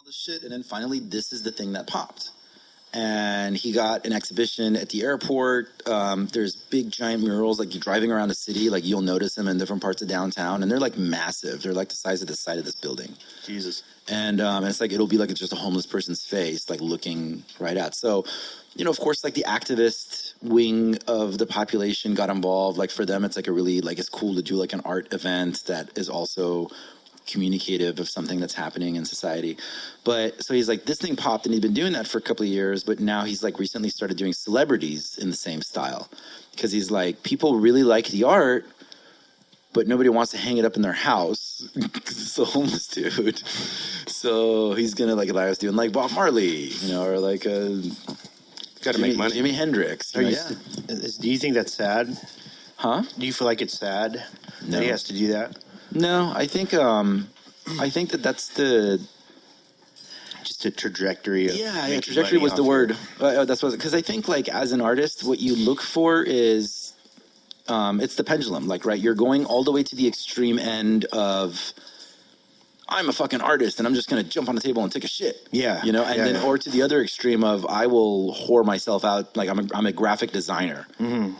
this shit, and then finally, this is the thing that popped. And he got an exhibition at the airport. There's big giant murals, like you're driving around the city, like you'll notice them in different parts of downtown, and they're like massive. They're like the size of the side of this building. Jesus. And it's like, it'll be like it's just a homeless person's face, like looking right at. So, you know, of course, like the activist wing of the population got involved. Like for them, it's like a really, like, it's cool to do like an art event that is also communicative of something that's happening in society. But so he's like, this thing popped, and he'd been doing that for a couple of years, but now he's like recently started doing celebrities in the same style, because he's like, people really like the art, but nobody wants to hang it up in their house because it's a homeless dude. So he's gonna like us doing like Bob Marley, you know, or like got to make money. Jimi Hendrix. Do you think that's sad? Huh? Do you feel like it's sad that he has to do that? No, I think that that's just a trajectory of trajectory was the word. That's what, because I think like as an artist, what you look for is it's the pendulum. Like, right, you're going all the way to the extreme end of I'm a fucking artist and I'm just gonna jump on the table and take a shit. Yeah, you know, and then or to the other extreme of I will whore myself out. Like I'm a graphic designer, and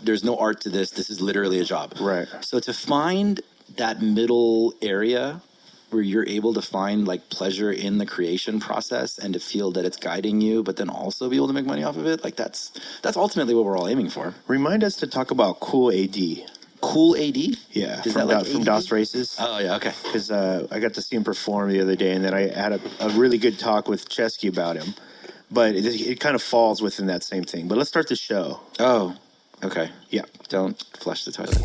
there's no art to this. This is literally a job. Right. So to find that middle area where you're able to find like pleasure in the creation process and to feel that it's guiding you, but then also be able to make money off of it, like that's ultimately what we're all aiming for. Remind us to talk about Cool AD. Cool AD? Yeah, is that like from DOS Races? Oh yeah, okay. Because I got to see him perform the other day, and then I had a really good talk with Chesky about him. But it kind of falls within that same thing. But let's start the show. Oh, okay. Yeah. Don't flush the toilet.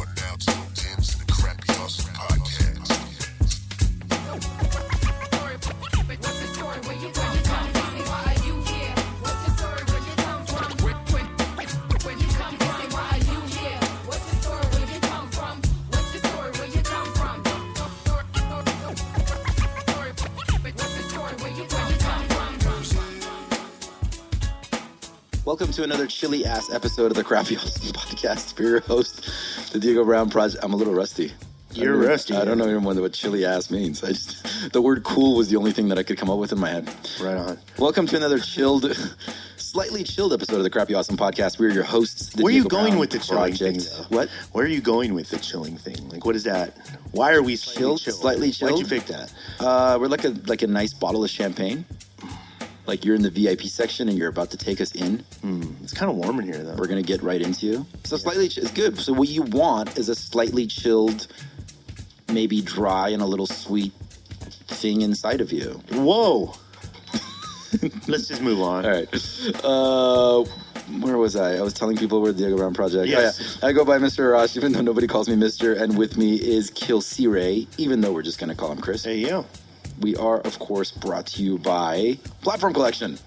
Welcome to another chilly-ass episode of the Crappy Awesome Podcast. For your host, the Diego Brown Project. I'm a little rusty. You're rusty. I don't know even what chilly-ass means. The word cool was the only thing that I could come up with in my head. Right on. Welcome to another slightly chilled episode of the Crappy Awesome Podcast. We're your hosts, the Where Diego are you going Brown with the chilling Project. thing, though? What? Where are you going with the chilling thing? Like, what is that? Why are we chilled? Slightly chilled? Why'd you pick that? We're like a nice bottle of champagne. Like you're in the VIP section and you're about to take us in. It's kind of warm in here, though. We're going to get right into you. So slightly is good. So what you want is a slightly chilled, maybe dry and a little sweet thing inside of you. Whoa. Let's just move on. All right. Where was I? I was telling people we're the Diego Brown Project. Yes. Oh, yeah. I go by Mr. Arash, even though nobody calls me Mr. And with me is KILLcRey, even though we're just going to call him Chris. Hey, yo. We are, of course, brought to you by Platform Collection.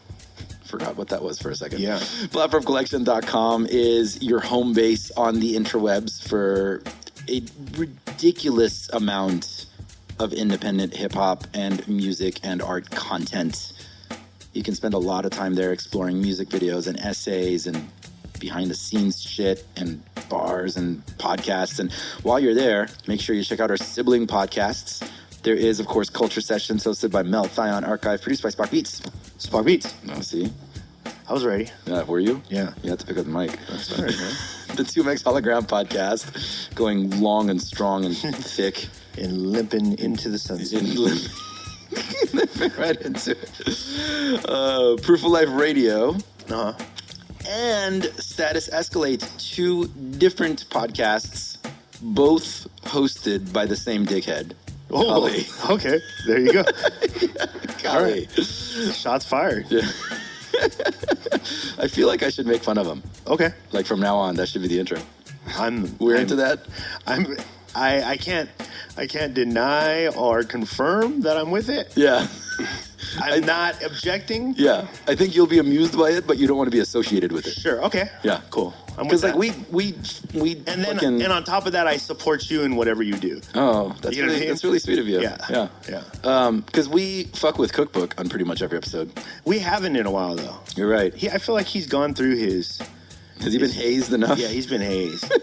Forgot what that was for a second. Yeah. PlatformCollection.com is your home base on the interwebs for a ridiculous amount of independent hip-hop and music and art content. You can spend a lot of time there exploring music videos and essays and behind-the-scenes shit and bars and podcasts. And while you're there, make sure you check out our sibling podcasts. There is, of course, Culture Sessions hosted by Mel Thion Archive, produced by Spark Beats. Spark Beats. Oh, see? I was ready. Were you? Yeah. You had to pick up the mic. That's all right, man. The 2Mex Hologram Podcast, going long and strong and thick. And limping into the sunset. Limping right into it. Proof of Life Radio. Uh-huh. And Status Escalate, two different podcasts, both hosted by the same dickhead. Oh, Golly. Okay. There you go. All right. Shots fired. Yeah. I feel like I should make fun of him. Okay. Like from now on, that should be the intro. We're into that. I can't deny or confirm that I'm with it. Yeah. I'm not objecting. Yeah. I think you'll be amused by it, but you don't want to be associated with it. Sure. Okay. Yeah. Cool. Because like we and then and on top of that, I support you in whatever you do. Oh, that's you know really that's really sweet of you. Yeah. Because we fuck with Cookbook on pretty much every episode. We haven't in a while though. You're right. I feel like he's gone through his. Has he been hazed enough? Yeah, he's been hazed.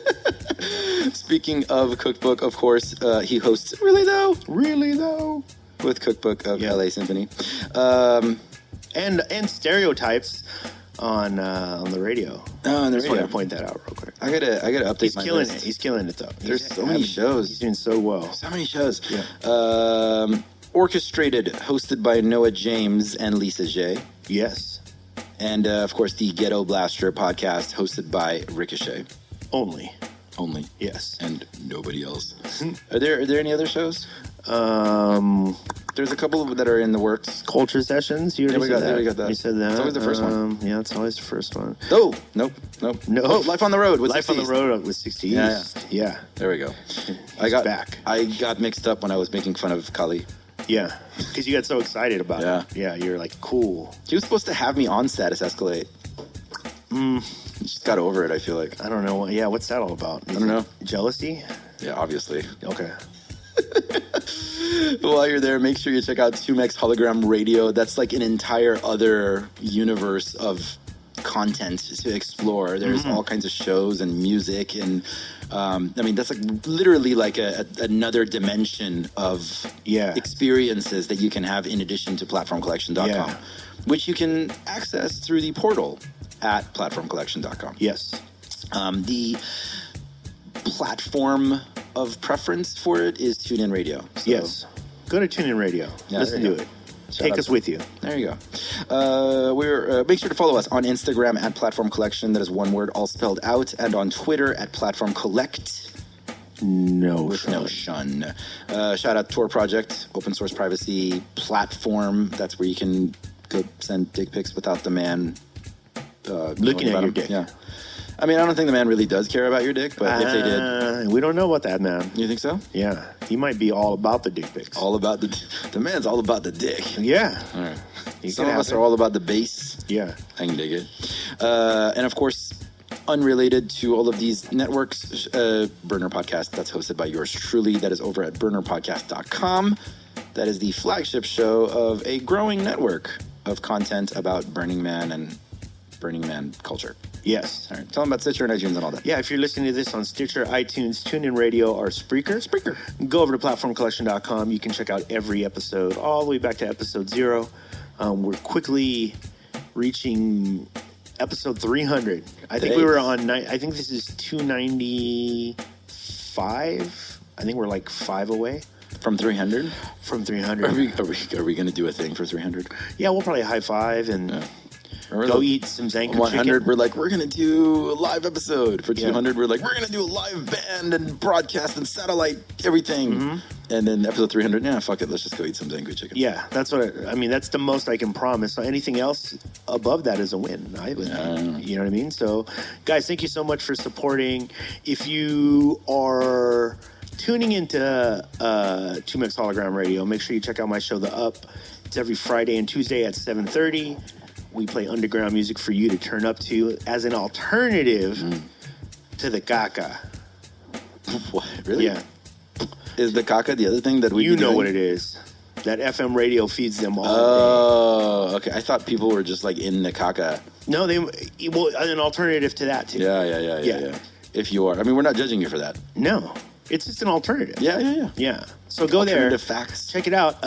Speaking of Cookbook, of course, he hosts. Really though. with Cookbook of Yeah. LA Symphony. And stereotypes on the radio. Oh, on the Just wanted radio. to point that out real quick. I gotta update He's my killing list. it. He's killing it though. There's so many shows. He's doing so well. So many shows. Yeah. Orchestrated, hosted by Noah James and Lisa J. Yes. And of course, the Ghetto Blaster podcast, hosted by Ricochet. Only. Yes. Yes. And nobody else. Are there any other shows? There's a couple that are in the works. Culture sessions. You already we said got- that. we got that. You said that. It's always the first one. Yeah, it's always the first one. Oh, nope. No. Oh, Life on the Road. With Life on the 60s. Road with 60 Yeah, East. Yeah. There we go. He's back. I got mixed up when I was making fun of Kali. Yeah. Because you got so excited about Yeah. it. Yeah. You're like, cool. She was supposed to have me on Status Escalate. Just got over it, I feel like. I don't know. Yeah. What's that all about? I don't know. Jealousy? Yeah, obviously. Okay. While you're there, make sure you check out 2Mex Hologram Radio. That's like an entire other universe of content to explore. There's all kinds of shows and music, and I mean that's like literally like another dimension of Yeah. experiences that you can have in addition to platformcollection.com, Yeah. which you can access through the portal at platformcollection.com. Yes. The platform of preference for it is TuneIn Radio. So Yes. Go to TuneIn Radio. Yeah, Listen there to you it. go. Shout Take out us with you. There you go. We're make sure to follow us on Instagram at Platform Collection. That is one word, all spelled out, and on Twitter at Platform Collect No. with no shun. Shout out Tor Project, open source privacy platform. That's where you can go send dick pics without the man Looking knowing at about your them. dick. Yeah. I mean, I don't think the man really does care about your dick, but if they did, We don't know about that, man. you think so? Yeah. He might be all about the dick pics. All about the man's all about the dick. Yeah. All right. You Some can of us have are it. all about the bass. Yeah. I can dig it. And of course, unrelated to all of these networks, Burner Podcast, that's hosted by yours truly. That is over at burnerpodcast.com. That is the flagship show of a growing network of content about Burning Man and Burning Man culture. Yes. All right. Tell them about Stitcher and iTunes and all that. Yeah, if you're listening to this on Stitcher, iTunes, TuneIn Radio, or Spreaker, go over to platformcollection.com. You can check out every episode, all the way back to episode 0. We're quickly reaching episode 300. I think we were on, I think this is 295. I think we're like 5 away From 300? from Are 300. we going to do a thing for 300? Yeah, we'll probably high five and Remember go the eat some Zanku 100, chicken. we're like, we're going to do a live episode. For Yeah. 200, we're like, we're going to do a live band and broadcast and satellite everything. Mm-hmm. And then episode 300, yeah, fuck it. Let's just go eat some Zangu chicken. Yeah, that's what I mean. That's the most I can promise. So anything else above that is a win. You know what I mean? So, guys, thank you so much for supporting. If you are tuning into 2Mex Hologram Radio, make sure you check out my show, The Up. It's every Friday and Tuesday at 7:30. We play underground music for you to turn up to as an alternative to the Gaga. What? Really? Yeah. Is the caca the other thing that we You know what it is. That FM radio feeds them all day. Oh, okay. I thought people were just like in the caca. No, well, an alternative to that too. Yeah. If you are. I mean, we're not judging you for that. No, it's just an alternative. Yeah. Yeah. So go there. Alternative facts. Check it out.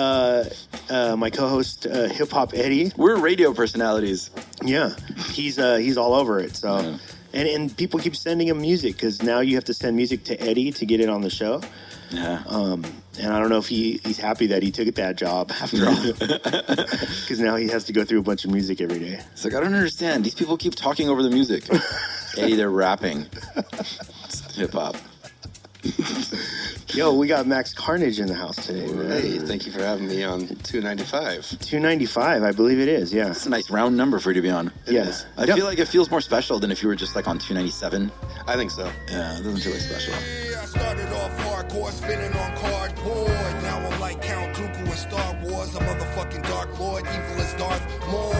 My co-host, Hip Hop Eddie. We're radio personalities. Yeah, he's all over it. So, and people keep sending him music because now you have to send music to Eddie to get it on the show. Yeah. And I don't know if he's happy that he took that job after all, because now he has to go through a bunch of music every day. It's like, I don't understand. These people keep talking over the music. Eddie, they're rapping. Hip hop. Yo, we got Max Carnage in the house today. Man. Hey, thank you for having me on 295. 295, I believe it is. Yeah. It's a nice round number for you to be on. Yes. I feel like it feels more special than if you were just like on 297. I think so. Yeah, it doesn't feel like special. I started off hardcore, spinning on cardboard. Now I'm like Count Dooku in Star Wars, a motherfucking Dark Lord, evil as Darth Maul.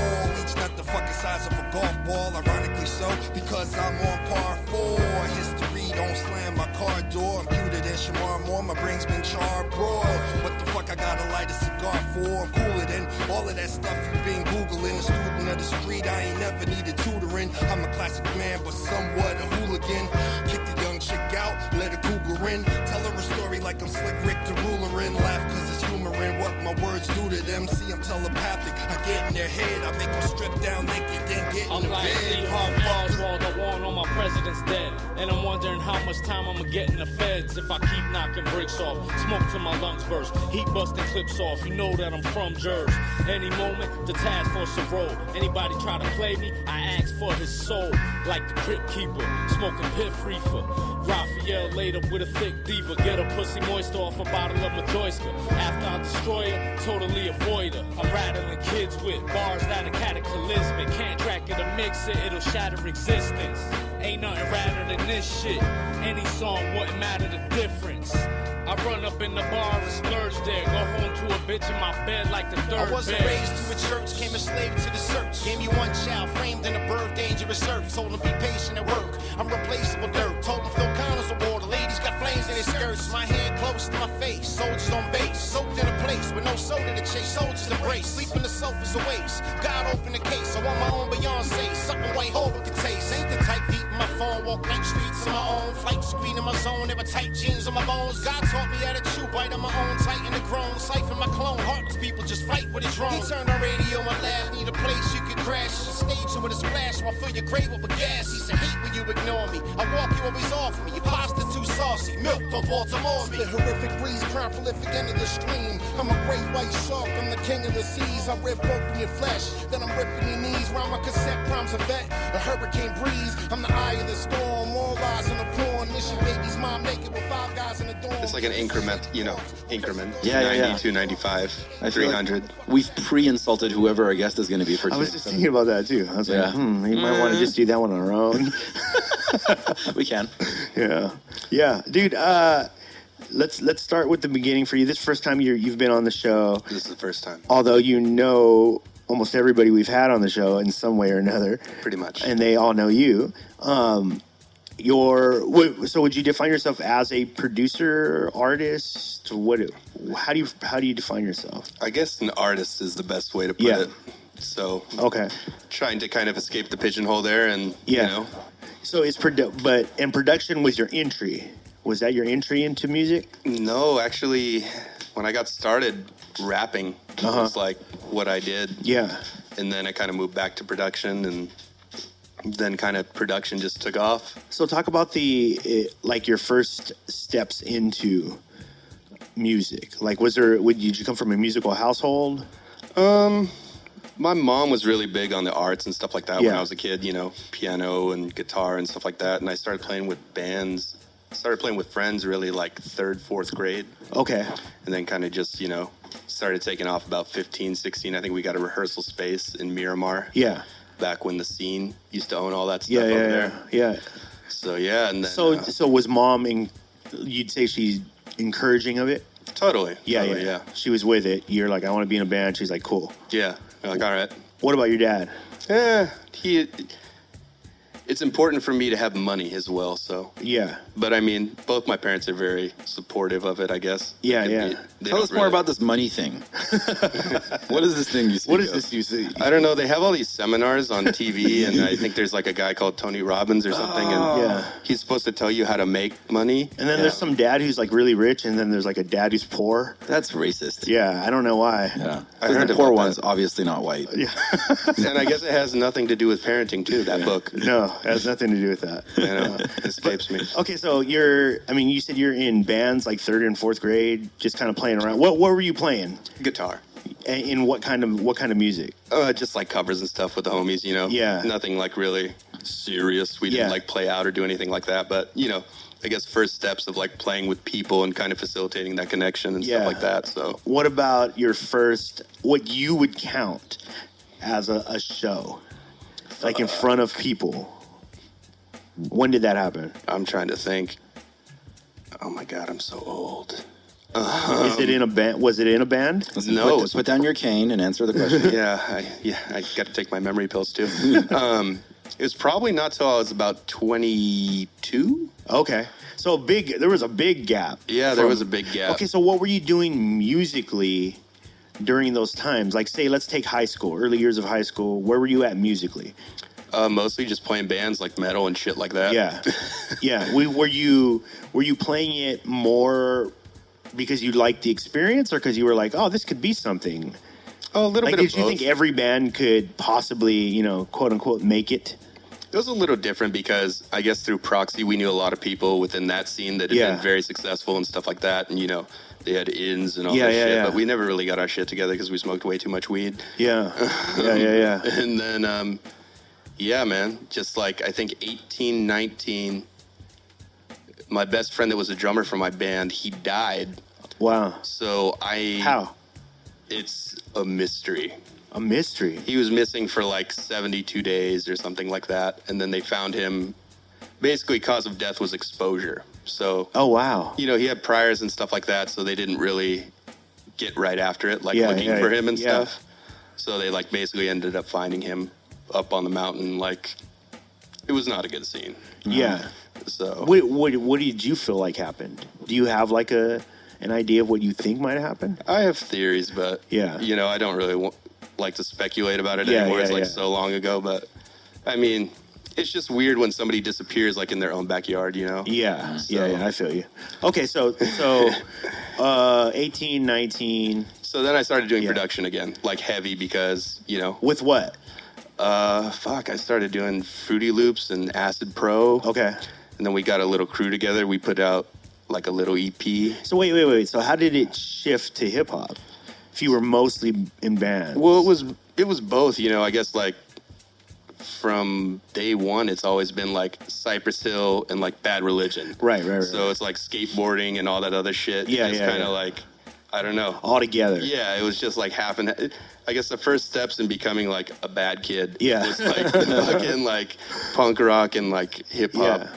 Each not the the fucking size of a golf ball, ironically so, because I'm on par 4. History don't slam my car door. I'm cuter than Shamar Moore, my brain's been charbroiled. What the fuck I gotta light a cigar for? I'm cooler than all of that stuff you've been Googling. A student of the street, I ain't never needed tutoring. I'm a classic man, but somewhat a hooligan. Kick the young chick out, let her cougar in. Tell her a story like I'm Slick Rick the ruler in. Laugh cause it's humor in what my words do to them. See, I'm telepathic, I get in their head, I make them strip down naked, then get in I'm the like Lee bed. Harvey Oswald, I warn all my presidents dead. And I'm wondering how much time I'ma get in the feds if I keep knocking bricks off. Smoke till my lungs burst, heat busting clips off. You know that I'm from Jersey. Any moment, the task force will roll. Anybody try to play me, I ask for his soul. Like the crypt keeper, smoking piff reefer. Raphael laid up with a thick diva. Get a pussy moist off a bottle of Majoyska. After I destroy her, totally avoid her. I'm rattling kids with bars that are cataclysmic. Can't track it or mix it, it'll shatter existence. Ain't nothing radder than this shit. Any song wouldn't matter the difference. I run up in the bar and splurge there. Go home to a bitch in my bed like the third I wasn't bed. raised to a church, came a slave to the search. Gave me one child, framed in a birth, dangerous earth. Told him be patient at work, I'm replaceable dirt. Told him Phil Connors award, the ladies got flames in their skirts. My hand close to my face, soldiers on base. Soaked in a place with no soda to chase, soldiers embrace. Sleep in the sofa's a waste, God open the case. I want my own Beyonce, something white hope can taste. Ain't the type deep in my phone, walk night streets on my own. Flight screen in my zone, never tight jeans on my bones. God taught me how to chew, bite on my own, tighten the grown. Siphon my clone, heartless people just fight with a drone. He turned on radio, my lab, need a place you can crash. Stage you with a splash, while fill your grave up with gas. He said, hate when you ignore me. I walk you always off me. Your pasta too saucy, milk from Baltimore me. The horrific breeze, prime prolific end of the stream. I'm a great white shark, I'm the king of the seas. I rip open your flesh, then I'm ripping your knees. Round my cassette, prime's a vet, a hurricane breeze. I'm the eye of the storm, all eyes on the porn. This your baby's mom naked with 5 guys in the dorm. It's like an increment. Yeah, 90, 295, I feel 300. like we've pre-insulted whoever our guest is going to be for I was today. just thinking about that too. I was Yeah. like, we might want to just do that one on our own. We can. Yeah, dude. Let's start with the beginning for you. This is the first time you've been on the show. This is the first time. Although you know almost everybody we've had on the show in some way or another, Pretty much. and they all know you. So would you define yourself as a producer, artist? How do you define yourself? I guess an artist is the best way to put Yeah. it. So Okay. trying to kind of escape the pigeonhole there and, Yeah. you know. So it's production was your entry. Was that your entry into music? No, actually, when I got started, rapping was like what I did. Yeah. And then I kind of moved back to production, and then kind of production just took off. So talk about your first steps into music. Like, did you come from a musical household? My mom was really big on the arts and stuff like that when Yeah. I was a kid, you know, piano and guitar and stuff like that. And I started playing with bands, started playing with friends really like 3rd, 4th grade. Okay. And then kind of just, you know, started taking off about 15, 16. I think we got a rehearsal space in Miramar. Yeah. Back when the scene used to own all that stuff over there. Yeah. So, yeah. And then, So was mom, you'd say she's encouraging of it? Totally. Yeah. Yeah. She was with it. You're like, I want to be in a band. She's like, cool. Yeah. I'm like, all right. What about your dad? It's important for me to have money as well, so. Yeah. But I mean, both my parents are very supportive of it, I guess. Yeah, They- yeah. they Tell don't us more really- about this money thing. What is this thing you see? What is this you see? I don't know. They have all these seminars on TV, and I think there's like a guy called Tony Robbins or something, and Yeah. he's supposed to tell you how to make money. And then there's some dad who's like really rich, and then there's like a dad who's poor. That's racist. Yeah, I don't know why. Yeah. I 'Cause heard the poor about one's that. obviously not white. Yeah. And I guess it has nothing to do with parenting, too, that book. No, it has nothing to do with that. You know, it escapes me. Okay, so you said you're in bands like 3rd and 4th grade, just kind of playing around. What were you playing? Guitar. In what kind of music? Just like covers and stuff with the homies, you know? Yeah. Nothing like really serious. We didn't Yeah. like play out or do anything like that, but, you know, I guess first steps of like playing with people and kind of facilitating that connection and Yeah. stuff like that, so. What about what you would count as a show? Like in front of people? When did that happen? I'm trying to think. Oh my God, I'm so old. Is it in a band? Was it in a band? Listen, No. put down your cane and answer the question. I got to take my memory pills too. It was probably not till I was about 22. Okay. So there was a big gap. Yeah, there was a big gap. Okay, so what were you doing musically during those times? Like, say, let's take high school, early years of high school. Where were you at musically? Mostly just playing bands like metal and shit like that. Yeah, yeah. Were you playing it more because you liked the experience, or because you were like, oh, this could be something? Oh, a little Like, bit of did you both. think every band could possibly, quote unquote, make it? It was a little different because I guess through proxy we knew a lot of people within that scene that had Yeah. been very successful and stuff like that, and they had ins and all Yeah, that yeah, shit. yeah. But we never really got our shit together because we smoked way too much weed. Yeah, yeah. And then, yeah, man, just like I think 18, 19, my best friend that was a drummer for my band, he died. Wow. So How? It's a mystery. A mystery. He was missing for like 72 days or something like that. And then they found him. Basically, cause of death was exposure. So, Oh, wow. he had priors and stuff like that. So they didn't really get right after it, like Yeah, looking yeah, for him and yeah. stuff. So they like basically ended up finding him up on the mountain. Like, it was not a good scene. Yeah. So What did you feel like happened? Do you have like an idea of what you think might have happened? I have theories, but Yeah. I don't really like to speculate about it Yeah, anymore. yeah, It's like yeah. so long ago, but I mean, it's just weird when somebody disappears like in their own backyard, Yeah, So- yeah, I feel you. Okay, so 18, 19, So then I started doing Yeah. production again, like heavy because, with what? I started doing Fruity Loops and Acid Pro. Okay. And then we got a little crew together. We put out like a little E EP. So wait. So how did it shift to hip hop? If you were mostly in bands. Well, it was both, I guess like from day one, it's always been like Cypress Hill and like Bad Religion. Right. So it's like skateboarding and all that other shit. Yeah, It's yeah, kind of yeah. like, I don't know. all together. Yeah, it was just like I guess the first steps in becoming like a bad kid Yeah. was like fucking like punk rock and like hip hop,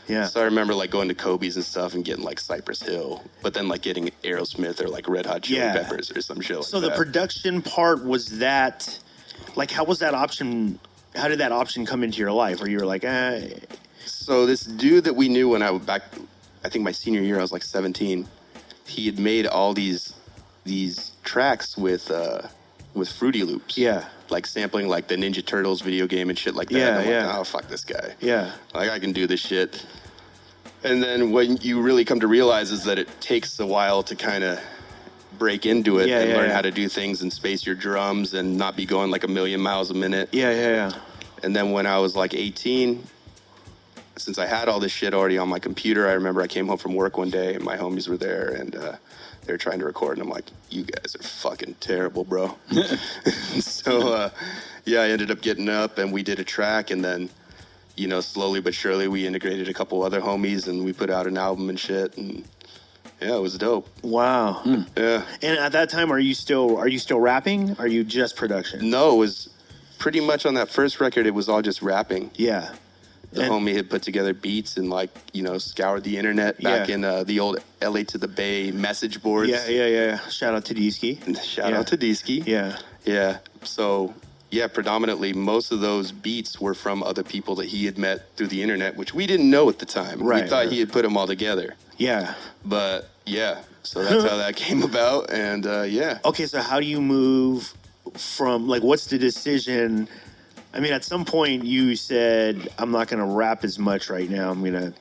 Yeah. So I remember like going to Kobe's and stuff and getting like Cypress Hill, but then like getting Aerosmith or like Red Hot Chili Yeah. Peppers or some shit like So that. the production part was that, like, how was that option? How did that option come into your life? Where you were like, So this dude that we knew when I think my senior year, I was like 17. He had made all these tracks with Fruity Loops. Yeah. Like sampling like the Ninja Turtles video game and shit like that. Yeah, And I'm yeah. like, oh, fuck this guy. yeah, Like, I can do this shit. And then when you really come to realize is that it takes a while to kind of break into it Yeah, and yeah, learn yeah. how to do things and space your drums and not be going like a million miles a minute. yeah. And then when I was like 18, since I had all this shit already on my computer, I remember I came home from work one day and my homies were there and they were trying to record. And I'm like, you guys are fucking terrible, bro. So, yeah, I ended up getting up and we did a track. And then, slowly but surely we integrated a couple other homies and we put out an album and shit. And yeah, it was dope. Wow. Yeah. And at that time, are you still rapping? Are you just production? No, it was pretty much on that first record. It was all just rapping. Yeah. The And- homie had put together beats and scoured the internet back Yeah. in the old LA to the Bay message boards. Yeah. Shout out to D-Ski. Shout Yeah. out to D-Ski. Yeah. Yeah. So, yeah, predominantly most of those beats were from other people that he had met through the internet, which we didn't know at the time. Right, We thought right. he had put them all together. Yeah. But, yeah, so that's how that came about. And, yeah. Okay, so how do you move from, like, what's the decision? I mean, at some point you said, I'm not going to rap as much right now. I'm going to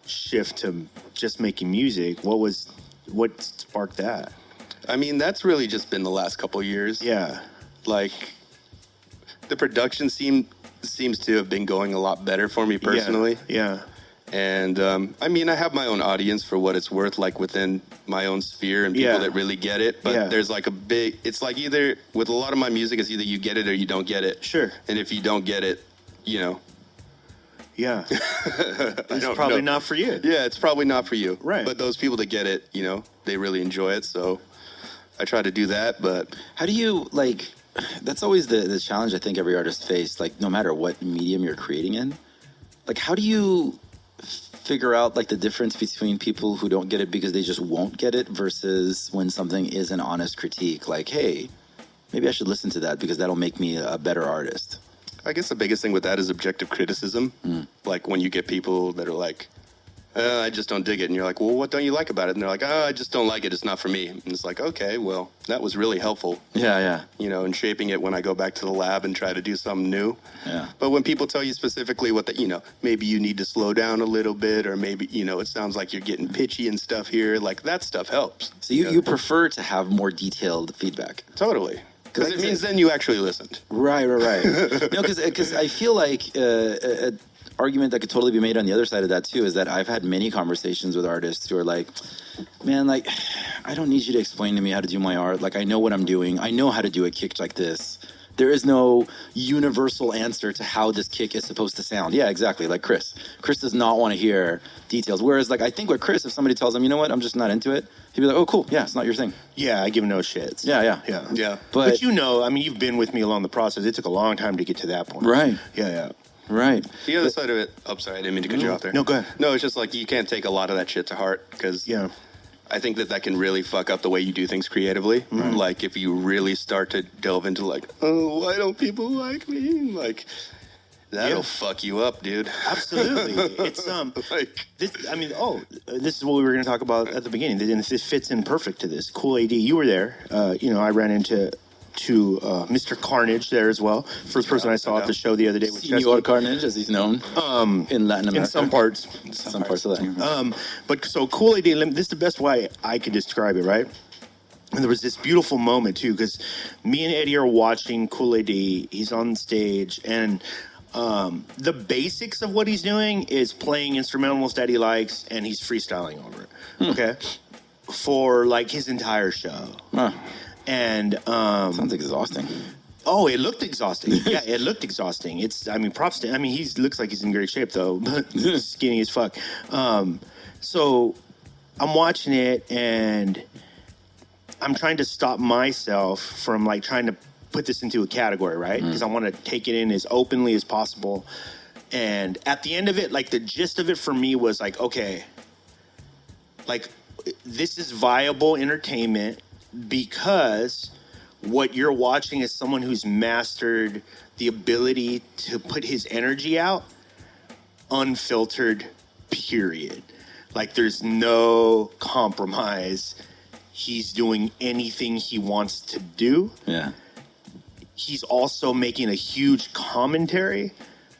shift to just making music. What sparked that? I mean, that's really just been the last couple years. Yeah. Like, the production seems to have been going a lot better for me personally. Yeah. And I mean, I have my own audience for what it's worth, like within my own sphere and people Yeah. that really get it. But Yeah. there's like it's like either with a lot of my music, it's either you get it or you don't get it. Sure. And if you don't get it, Yeah. It's don't probably know. not for you. yeah, it's probably not for you. Right. But those people that get it, they really enjoy it. So I try to do that. But How do you that's always the challenge I think every artist face, like no matter what medium you're creating in. Like how do you figure out like the difference between people who don't get it because they just won't get it versus when something is an honest critique? Like, hey, maybe I should listen to that because that'll make me a better artist. I guess the biggest thing with that is objective criticism. Like when you get people that are like, I just don't dig it. And you're like, well, what don't you like about it? And they're like, I just don't like it. It's not for me. And it's like, okay, well, that was really helpful. Yeah. You know, in shaping it when I go back to the lab and try to do something new. Yeah. But when people tell you specifically what maybe you need to slow down a little bit, or maybe, it sounds like you're getting pitchy and stuff here, like that stuff helps. So you prefer to have more detailed feedback? Totally. Because it means then you actually listened. Right. Because I feel like an argument that could totally be made on the other side of that too is that I've had many conversations with artists who are like, man, like, I don't need you to explain to me how to do my art. Like, I know what I'm doing. I know how to do a kick like this. There is no universal answer to how this kick is supposed to sound. Yeah, exactly. Like Chris. Chris does not want to hear details. Whereas, like, I think with Chris, if somebody tells him, you know what, I'm just not into it, he'd be like, oh, cool. Yeah, it's not your thing. Yeah, I give no shits. Yeah. But you've been with me along the process. It took a long time to get to that point. Right. Yeah. Right. The other side of it, sorry, I didn't mean to cut you off there. No, go ahead. No, it's just like you can't take a lot of that shit to heart because I think that can really fuck up the way you do things creatively. Mm-hmm. Like if you really start to delve into like, oh, why don't people like me? Like that'll fuck you up, dude. Absolutely. It's this is what we were going to talk about at the beginning, and this fits in perfect to this. Cool AD, you were there. I ran into Mr. Carnage there as well. First person I saw at the show the other day was Senor Carnage, as he's known in Latin America. In some parts of Latin. But so Cool AD, this is the best way I could describe it, right? And there was this beautiful moment too, because me and Eddie are watching Cool AD. He's on stage, and the basics of what he's doing is playing instrumentals that he likes, and he's freestyling over it. Okay, for like his entire show. And sounds exhausting. Oh, it looked exhausting. Yeah, it looked exhausting. Props to. He looks like he's in great shape though, but skinny as fuck. So I'm watching it and I'm trying to stop myself from like trying to put this into a category, right? Because I want to take it in as openly as possible. And at the end of it, like the gist of it for me was like, okay, like this is viable entertainment. Because what you're watching is someone who's mastered the ability to put his energy out unfiltered, period. Like there's no compromise. He's doing anything he wants to do. Yeah. He's also making a huge commentary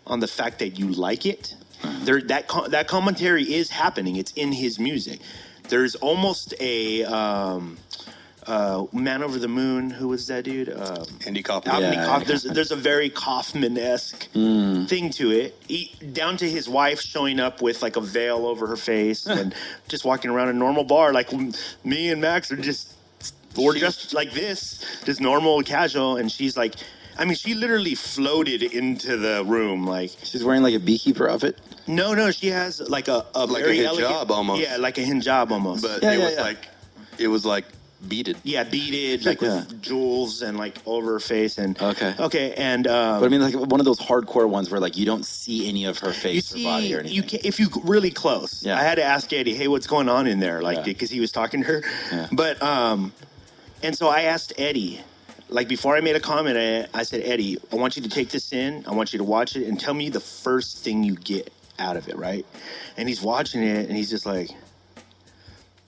on the fact that you like it. That commentary is happening. It's in his music. There's almost a Man Over the Moon. Who was that dude? Andy Kaufman. There's a very Kaufman-esque thing to it. Down to his wife showing up with like a veil over her face and just walking around a normal bar. Like me and Max are just like this, just normal, casual. And she's like, she literally floated into the room. Like she's wearing like a beekeeper outfit. No, she has like a very hijab elegant, almost. Yeah, like a hijab almost. But it was like beaded. Yeah, beaded, like with jewels and like over her face and okay, and but like one of those hardcore ones where like you don't see any of her face or body or anything. You can, if you really close. Yeah. I had to ask Eddie, hey, what's going on in there? Like because he was talking to her. Yeah. But and so I asked Eddie. Like, before I made a comment, I said, Eddie, I want you to take this in. I want you to watch it and tell me the first thing you get out of it, right? And he's watching it, and he's just like,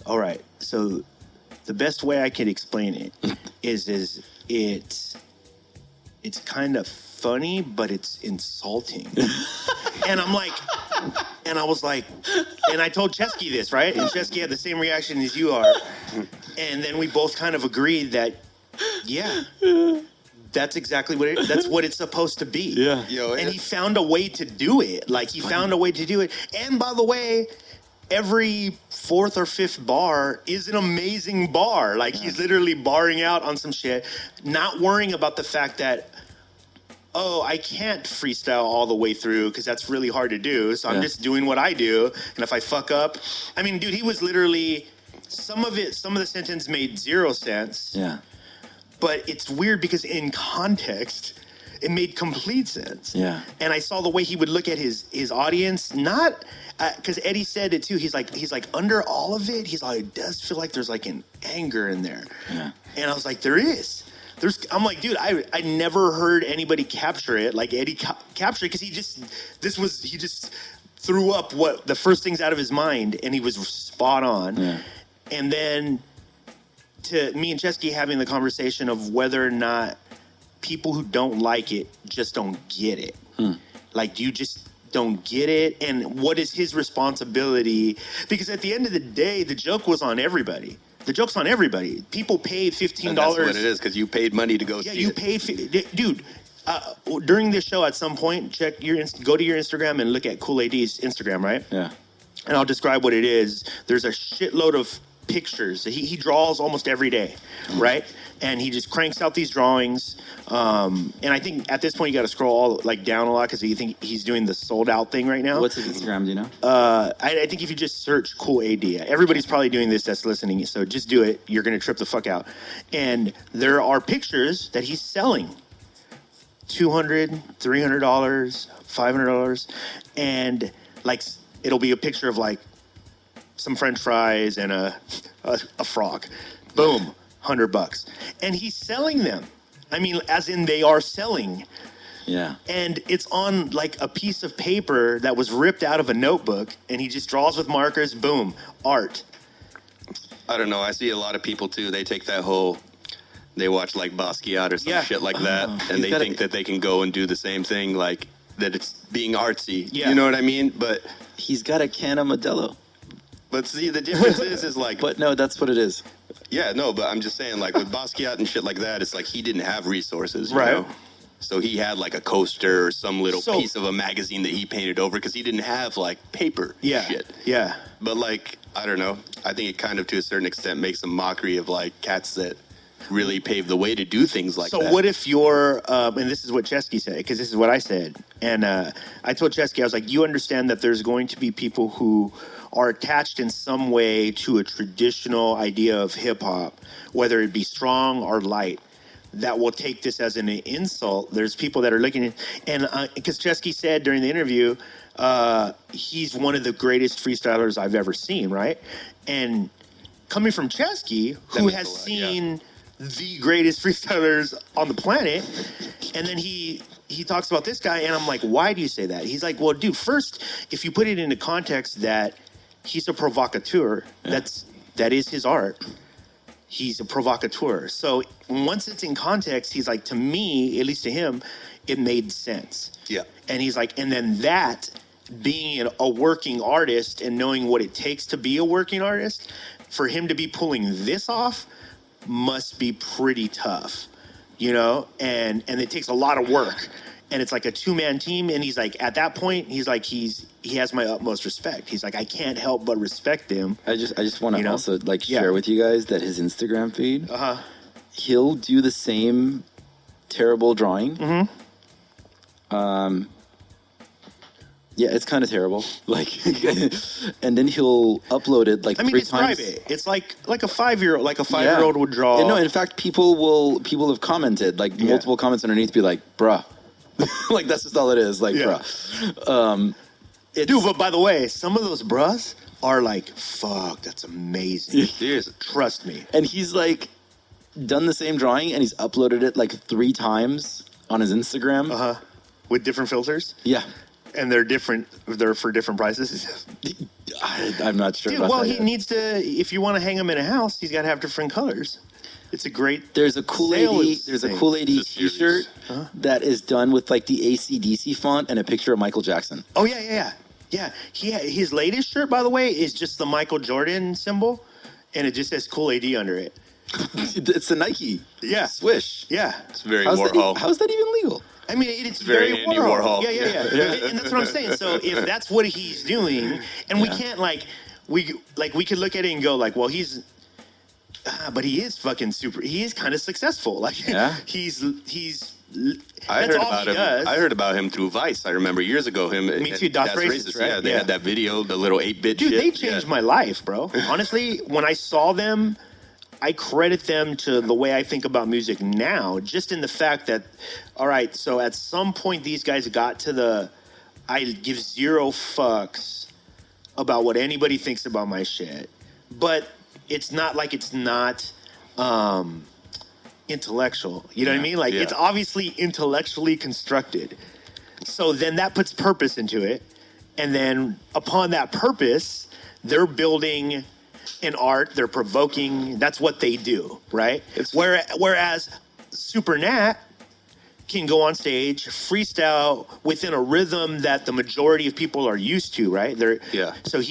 all right, so the best way I could explain it is it's kind of funny, but it's insulting. And I'm like, and I was like, and I told Chesky this, right? And Chesky had the same reaction as you are. And then we both kind of agreed that, yeah, that's exactly that's what it's supposed to be. Yeah. And he found a way to do it. Like, he found a way to do it. And by the way, every fourth or fifth bar is an amazing bar. Like, he's literally barring out on some shit, not worrying about the fact that, oh, I can't freestyle all the way through because that's really hard to do. So I'm just doing what I do. And if I fuck up, dude, he was literally, some of the sentence made zero sense. Yeah. But it's weird because in context, It made complete sense. Yeah. And I saw the way he would look at his audience, not because Eddie said it too. He's like under all of it. He's like, it does feel like there's like an anger in there. Yeah. And I was like, there is. I'm like, dude, I never heard anybody capture it like Eddie captured it, because he just threw up what the first things out of his mind, and he was spot on. Yeah. And then to me and Chesky having the conversation of whether or not people who don't like it just don't get it. Like, you just don't get it, and what is his responsibility? Because at the end of the day, the joke was on everybody. The joke's on everybody. People paid $15. And that's what it is, because you paid money to go see it. Yeah, you paid, dude. During this show, at some point, go to your Instagram and look at Cool AD's Instagram, right? Yeah. And I'll describe what it is. There's a shitload of pictures. He draws almost every day, right? And he just cranks out these drawings. And I think at this point you got to scroll all like down a lot, because you think he's doing the sold out thing right now. What's his Instagram? Do you know? I think if you just search Cool AD, everybody's probably doing this that's listening. So just do it. You're going to trip the fuck out. And there are pictures that he's selling. $200, $300, $500, and like it'll be a picture of like some French fries and a frog. Boom, $100, and he's selling them. I mean, as in they are selling. Yeah. And it's on like a piece of paper that was ripped out of a notebook, and he just draws with markers. Boom, art. I don't know. I see a lot of people too. They take that whole. They watch like Basquiat or some shit like that, and they think that they can go and do the same thing, like that it's being artsy. Yeah. You know what I mean? But He's got a can of Modelo. but see, the difference is like. But no, that's what it is. Yeah, no, but I'm just saying, like with Basquiat and shit like that, it's like he didn't have resources, you Right. know? So he had like a coaster or some little So- piece of a magazine that he painted over, because he didn't have like paper shit. Yeah. But like, I don't know. I think it kind of to a certain extent makes a mockery of like cats that really paved the way to do things like that. So what if you're, and this is what Chesky said, because this is what I said, and I told Chesky, I was like, you understand that there's going to be people who are attached in some way to a traditional idea of hip-hop, whether it be strong or light, that will take this as an insult. There's people that are looking at, and because Chesky said during the interview, he's one of the greatest freestylers I've ever seen, right? And coming from Chesky, who means has a lot, seen the greatest freestylers on the planet, and then he talks about this guy, and I'm like, why do you say that? He's like, well, dude, first, if you put it into context that he's a provocateur, that is his art. He's a provocateur. So once it's in context, he's like, to me, at least to him, it made sense. Yeah. And he's like, and then that being a working artist and knowing what it takes to be a working artist, for him to be pulling this off must be pretty tough, you know? And it takes a lot of work. And it's like a two-man team. And he's like, at that point, he's like, he has my utmost respect. He's like, I can't help but respect him. I just want to also like Yeah. share with you guys that his Instagram feed, Uh-huh. he'll do the same terrible drawing. Mm-hmm. Yeah, it's kind of terrible. Like, and then he'll upload it like I mean, 3 it's times. private. It's like a 5-year-old would draw. And no, in fact, people have commented, like multiple comments underneath, be like, "Bruh," like that's just all it is, like, Yeah. bruh. Dude, but by the way, some of those bruhs are like, fuck, that's amazing. Seriously. Trust me. And he's like done the same drawing, and he's uploaded it like 3 times on his Instagram. Uh-huh. With different filters? Yeah. And they're different. They're for different prices. I'm not sure. Dude, about well, that he yet. needs to. If you want to hang them in a house, he's got to have different colors. It's a great. There's a cool sales lady. There's a thing. cool lady It's a series. T-shirt that is done with like the AC/DC font and a picture of Michael Jackson. Oh yeah. His latest shirt, by the way, is just the Michael Jordan symbol, and it just says Cool AD under it. It's a Nike. Yeah. Swish. Yeah. It's very How's Warhol. how's that even legal? I mean, it's very very Andy Warhol. Warhol. Yeah. And that's what I'm saying. So if that's what he's doing, and we can't we could look at it and go like, well, but he is fucking super. He is kind of successful. Like, he's. I That's heard all about he him. does. I heard about him through Vice. I remember years ago him. Me too, Das Das Racist, right? Yeah, they Yeah. had that video, the little 8-bit Dude, shit. they changed my life, bro. Honestly, when I saw them, I credit them to the way I think about music now, just in the fact that, all right, so at some point these guys got to I give zero fucks about what anybody thinks about my shit. But it's not like it's not intellectual. You know what I mean? Like, it's obviously intellectually constructed. So then that puts purpose into it. And then upon that purpose, they're building an art, they're provoking. That's what they do, right? Whereas Supernat can go on stage, freestyle within a rhythm that the majority of people are used to, right? So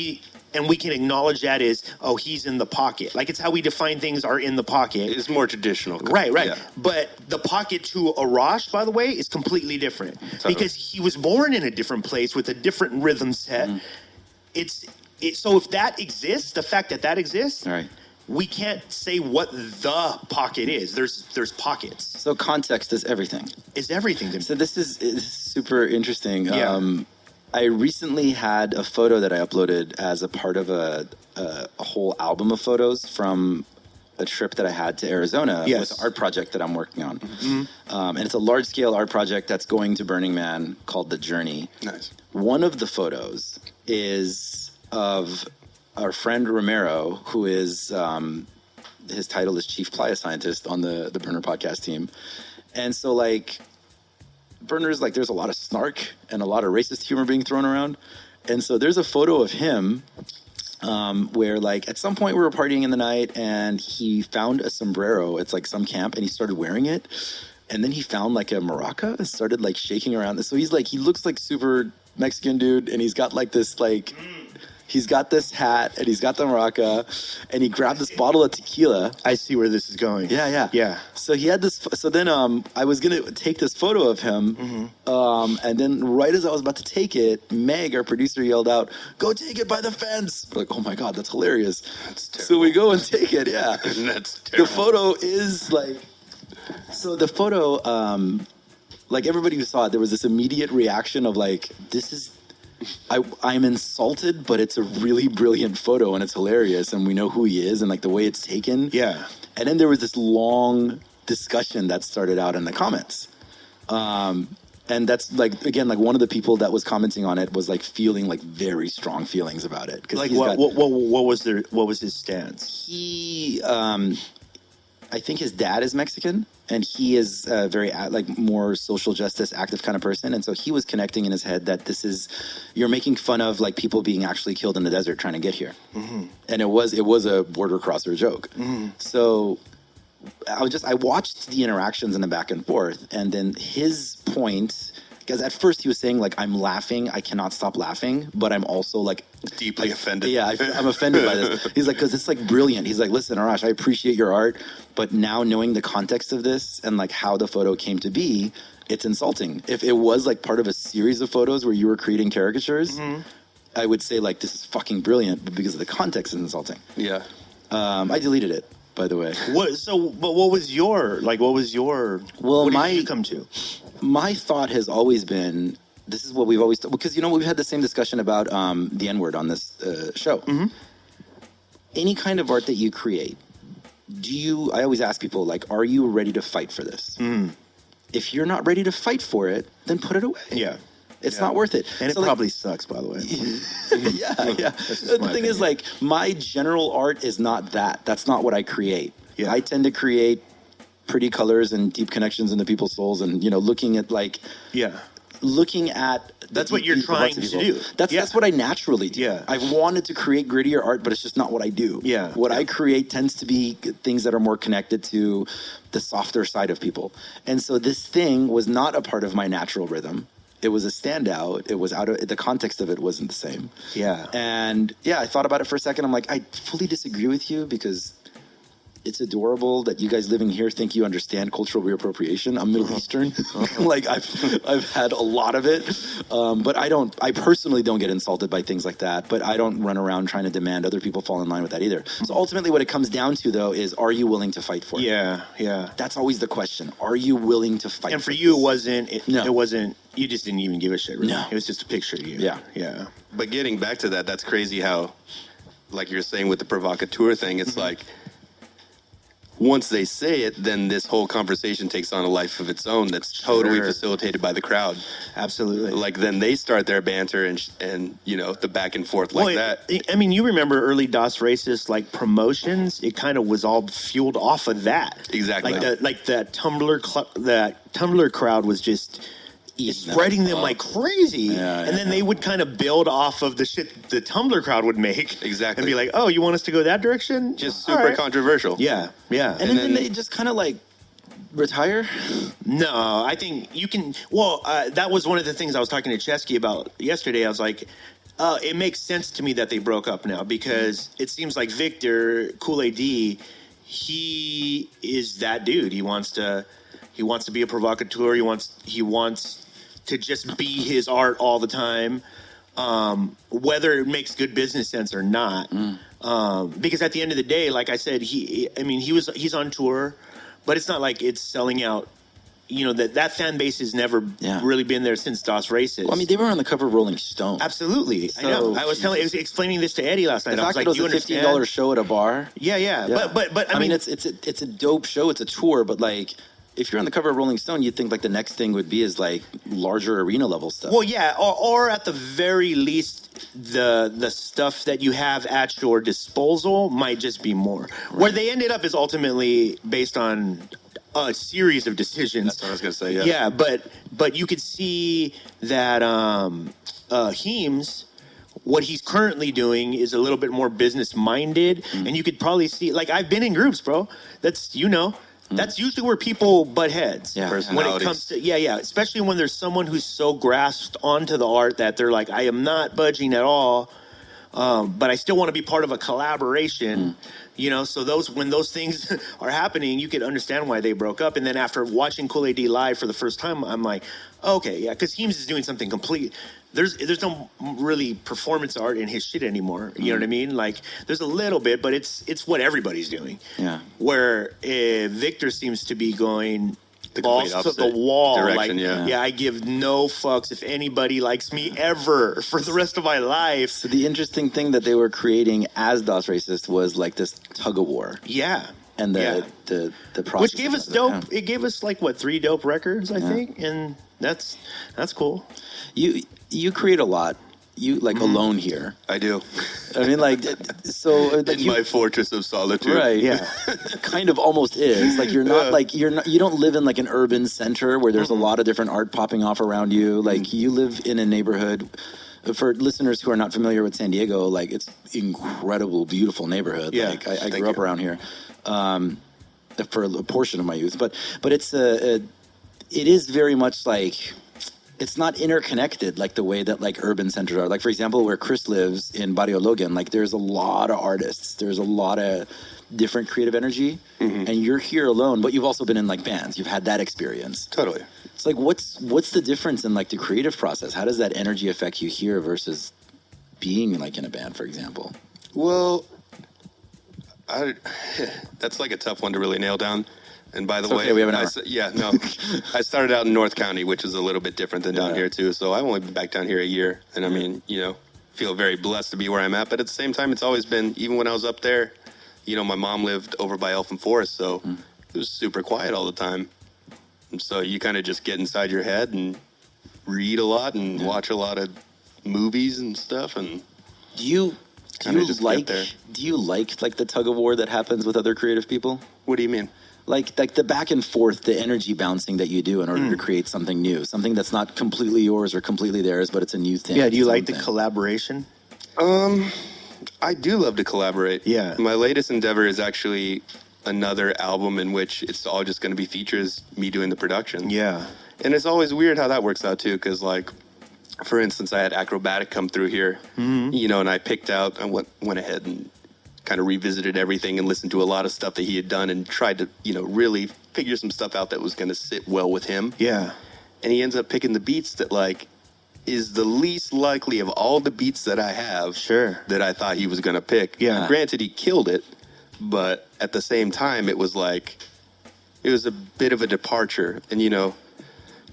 and we can acknowledge that as, he's in the pocket. Like, it's how we define things are in the pocket. It's more traditional. Right. Yeah. But the pocket to Arash, by the way, is completely different. Totally. Because he was born in a different place with a different rhythm set. So if that exists, the fact that exists, All right. we can't say what the pocket is. There's pockets. So context is everything. It's everything to me. So this is super interesting. Yeah. I recently had a photo that I uploaded as a part of a whole album of photos from a trip that I had to Arizona with an art project that I'm working on. Mm-hmm. And it's a large-scale art project that's going to Burning Man called The Journey. Nice. One of the photos is of our friend Romero, who is, his title is Chief Playa Scientist on the Burner podcast team. And so, like, Burners, like, there's a lot of snark and a lot of racist humor being thrown around. And so there's a photo of him where, like, at some point we were partying in the night and he found a sombrero. It's like some camp, and he started wearing it. And then he found, like, a maraca and started, like, shaking around. So he's, like, he looks like super Mexican dude, and he's got, like, this, like... He's got this hat, and he's got the maraca, and he grabbed this bottle of tequila. I see where this is going. Yeah. So he had this. So then I was going to take this photo of him, and then right as I was about to take it, Meg, our producer, yelled out, "Go take it by the fence!" We're like, oh my God, that's hilarious. That's terrible. So we go and take it, yeah. That's terrible. The photo is like... So the photo, like everybody who saw it, there was this immediate reaction of like, this is... I'm insulted, but it's a really brilliant photo and it's hilarious and we know who he is and like the way it's taken. Yeah. And then there was this long discussion that started out in the comments. And that's like, again, like one of the people that was commenting on it was like feeling like very strong feelings about it. Like what was his stance? He, I think his dad is Mexican, and he is a very like more social justice active kind of person. And so he was connecting in his head that you're making fun of like people being actually killed in the desert trying to get here. Mm-hmm. And it was a border crosser joke. Mm-hmm. So I watched the interactions in the back and forth, and then his point, because at first he was saying like, I'm laughing, I cannot stop laughing, but I'm also like deeply offended. Yeah, I'm offended by this. He's like, because it's like brilliant. He's like, listen, Arash, I appreciate your art, but now knowing the context of this and like how the photo came to be, it's insulting. If it was like part of a series of photos where you were creating caricatures, mm-hmm. I would say like, this is fucking brilliant, but because of the context, it's insulting. Yeah. I deleted it, by the way. What did you come to? My thought has always been, this is what we've always, because, you know, we've had the same discussion about the N-word on this show. Mm-hmm. Any kind of art that you create, I always ask people, like, are you ready to fight for this? Mm. If you're not ready to fight for it, then put it away. Yeah. It's not worth it. And so it probably sucks, by the way. Yeah. The thing is, like, my general art is not that. That's not what I create. Yeah. I tend to create pretty colors and deep connections into people's souls, and, you know, looking at that's what you're trying to do. That's what I naturally do. Yeah. I've wanted to create grittier art, but it's just not what I do. Yeah. What I create tends to be things that are more connected to the softer side of people. And so this thing was not a part of my natural rhythm. It was a standout. It was the context of it wasn't the same. Yeah. And yeah, I thought about it for a second. I'm like, I fully disagree with you because it's adorable that you guys living here think you understand cultural reappropriation. I'm Middle Eastern. Like I've had a lot of it. But I personally don't get insulted by things like that, but I don't run around trying to demand other people fall in line with that either. So ultimately what it comes down to though is, are you willing to fight for it? Yeah. That's always the question. Are you willing to fight? And for you, it wasn't, you just didn't even give a shit, really. No. It was just a picture of you. Yeah. But getting back to that, that's crazy how, like you're saying with the provocateur thing, it's like, once they say it, then this whole conversation takes on a life of its own that's totally facilitated by the crowd. Absolutely. Like, then they start their banter and you know, the back and forth like that. I mean, you remember early DOS Racist, like, promotions? It kind of was all fueled off of that. Exactly. Like that Tumblr crowd was just spreading them like crazy. And then they would kind of build off of the shit the Tumblr crowd would make. Exactly. And be like, oh, you want us to go that direction? Just super controversial. Yeah. And then they just kind of like retire? No, I think you can. Well, that was one of the things I was talking to Chesky about yesterday. I was like, it makes sense to me that they broke up now because it seems like Victor, Kool-Aid D, he is that dude. He wants to be a provocateur. He wants to just be his art all the time, whether it makes good business sense or not. Because at the end of the day, like I said, he's on tour, but it's not like it's selling out. You know, that fan base has never really been there since DOS Racist. Well, I mean, they were on the cover of Rolling Stone. Absolutely. I know. I was explaining this to Eddie last night. The fact I that was it was a $15 show at a bar. Yeah. But I mean, it's a dope show. It's a tour, but like, if you're on the cover of Rolling Stone, you'd think like the next thing would be is like larger arena level stuff. Well, yeah, or at the very least, the stuff that you have at your disposal might just be more. Right. Where they ended up is ultimately based on a series of decisions. That's what I was going to say. Yeah, but you could see that Heems, what he's currently doing is a little bit more business minded, and you could probably see, like, I've been in groups, bro. That's That's usually where people butt heads. Yeah. When it comes to especially when there's someone who's so grasped onto the art that they're like, I am not budging at all, but I still want to be part of a collaboration. You know, so when those things are happening, you can understand why they broke up. And then after watching Kool-Aid D live for the first time, I'm like, okay, yeah, because Heems is doing something complete. There's no really performance art in his shit anymore. You know what I mean? Like, there's a little bit, but it's what everybody's doing. Yeah. Where Victor seems to be going balls to the wall. Direction, like, I give no fucks if anybody likes me ever for the rest of my life. So the interesting thing that they were creating as DOS Racist was like this tug of war. Yeah. And the process. Which gave us dope. Yeah. It gave us like 3 dope records, I think, and that's cool. You create a lot. You alone here. I do. I mean, like, so in my fortress of solitude, right? Yeah, kind of almost is. Like, you're not you don't live in like an urban center where there's a lot of different art popping off around you. Like, you live in a neighborhood. For listeners who are not familiar with San Diego, like, it's incredible, beautiful neighborhood. Yeah, like, I grew up around here for a portion of my youth, but it is very much like. It's not interconnected like the way that like urban centers are. Like, for example, where Chris lives in Barrio Logan, like, there's a lot of artists. There's a lot of different creative energy. And you're here alone, but you've also been in like bands. You've had that experience. Totally. It's like, what's the difference in like the creative process? How does that energy affect you here versus being like in a band, for example? Well, that's like a tough one to really nail down. And by the way, we have an hour. I started out in North County, which is a little bit different than down here too. So I've only been back down here a year, and I mean, feel very blessed to be where I'm at. But at the same time, it's always been, even when I was up there, my mom lived over by Elfin Forest, so it was super quiet all the time. And so you kind of just get inside your head and read a lot and watch a lot of movies and stuff. And do you like the tug of war that happens with other creative people? What do you mean? Like the back and forth, the energy bouncing that you do in order to create something new, something that's not completely yours or completely theirs, but it's a new thing. Yeah, do you like the collaboration? I do love to collaborate. Yeah. My latest endeavor is actually another album in which it's all just going to be features, me doing the production. Yeah. And it's always weird how that works out too, because like, for instance, I had Acrobatic come through here, and I picked out, I went ahead and kind of revisited everything and listened to a lot of stuff that he had done and tried to, really figure some stuff out that was going to sit well with him. Yeah. And he ends up picking the beats that like is the least likely of all the beats that I have that I thought he was going to pick. Yeah. Granted, he killed it, but at the same time, it was a bit of a departure. And,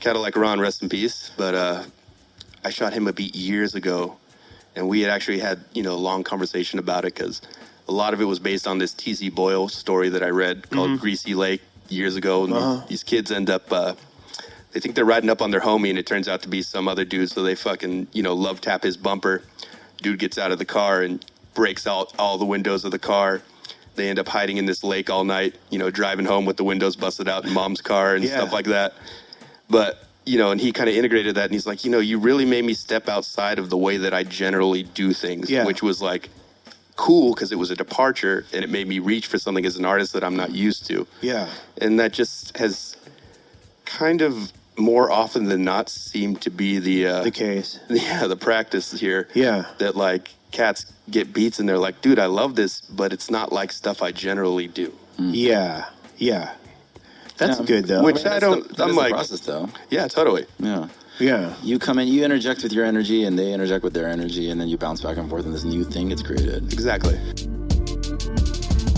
Cadillac Ron, rest in peace. But I shot him a beat years ago, and we had actually had, a long conversation about it because a lot of it was based on this T.C. Boyle story that I read called Greasy Lake years ago. And these kids end up, they think they're riding up on their homie, and it turns out to be some other dude. So they fucking, love tap his bumper. Dude gets out of the car and breaks out all the windows of the car. They end up hiding in this lake all night, driving home with the windows busted out in mom's car and stuff like that. But, and he kind of integrated that, and he's like, you really made me step outside of the way that I generally do things, which was like cool because it was a departure, and it made me reach for something as an artist that I'm not used to. Yeah. And that just has kind of more often than not seemed to be the case. Yeah, the practice here. Yeah. That like cats get beats and they're like, dude, I love this, but it's not like stuff I generally do. Yeah. That's good though. Which I don't. That I'm is like, the process, though. yeah, totally. Yeah. You come in, you interject with your energy, and they interject with their energy, and then you bounce back and forth, and this new thing gets created. Exactly.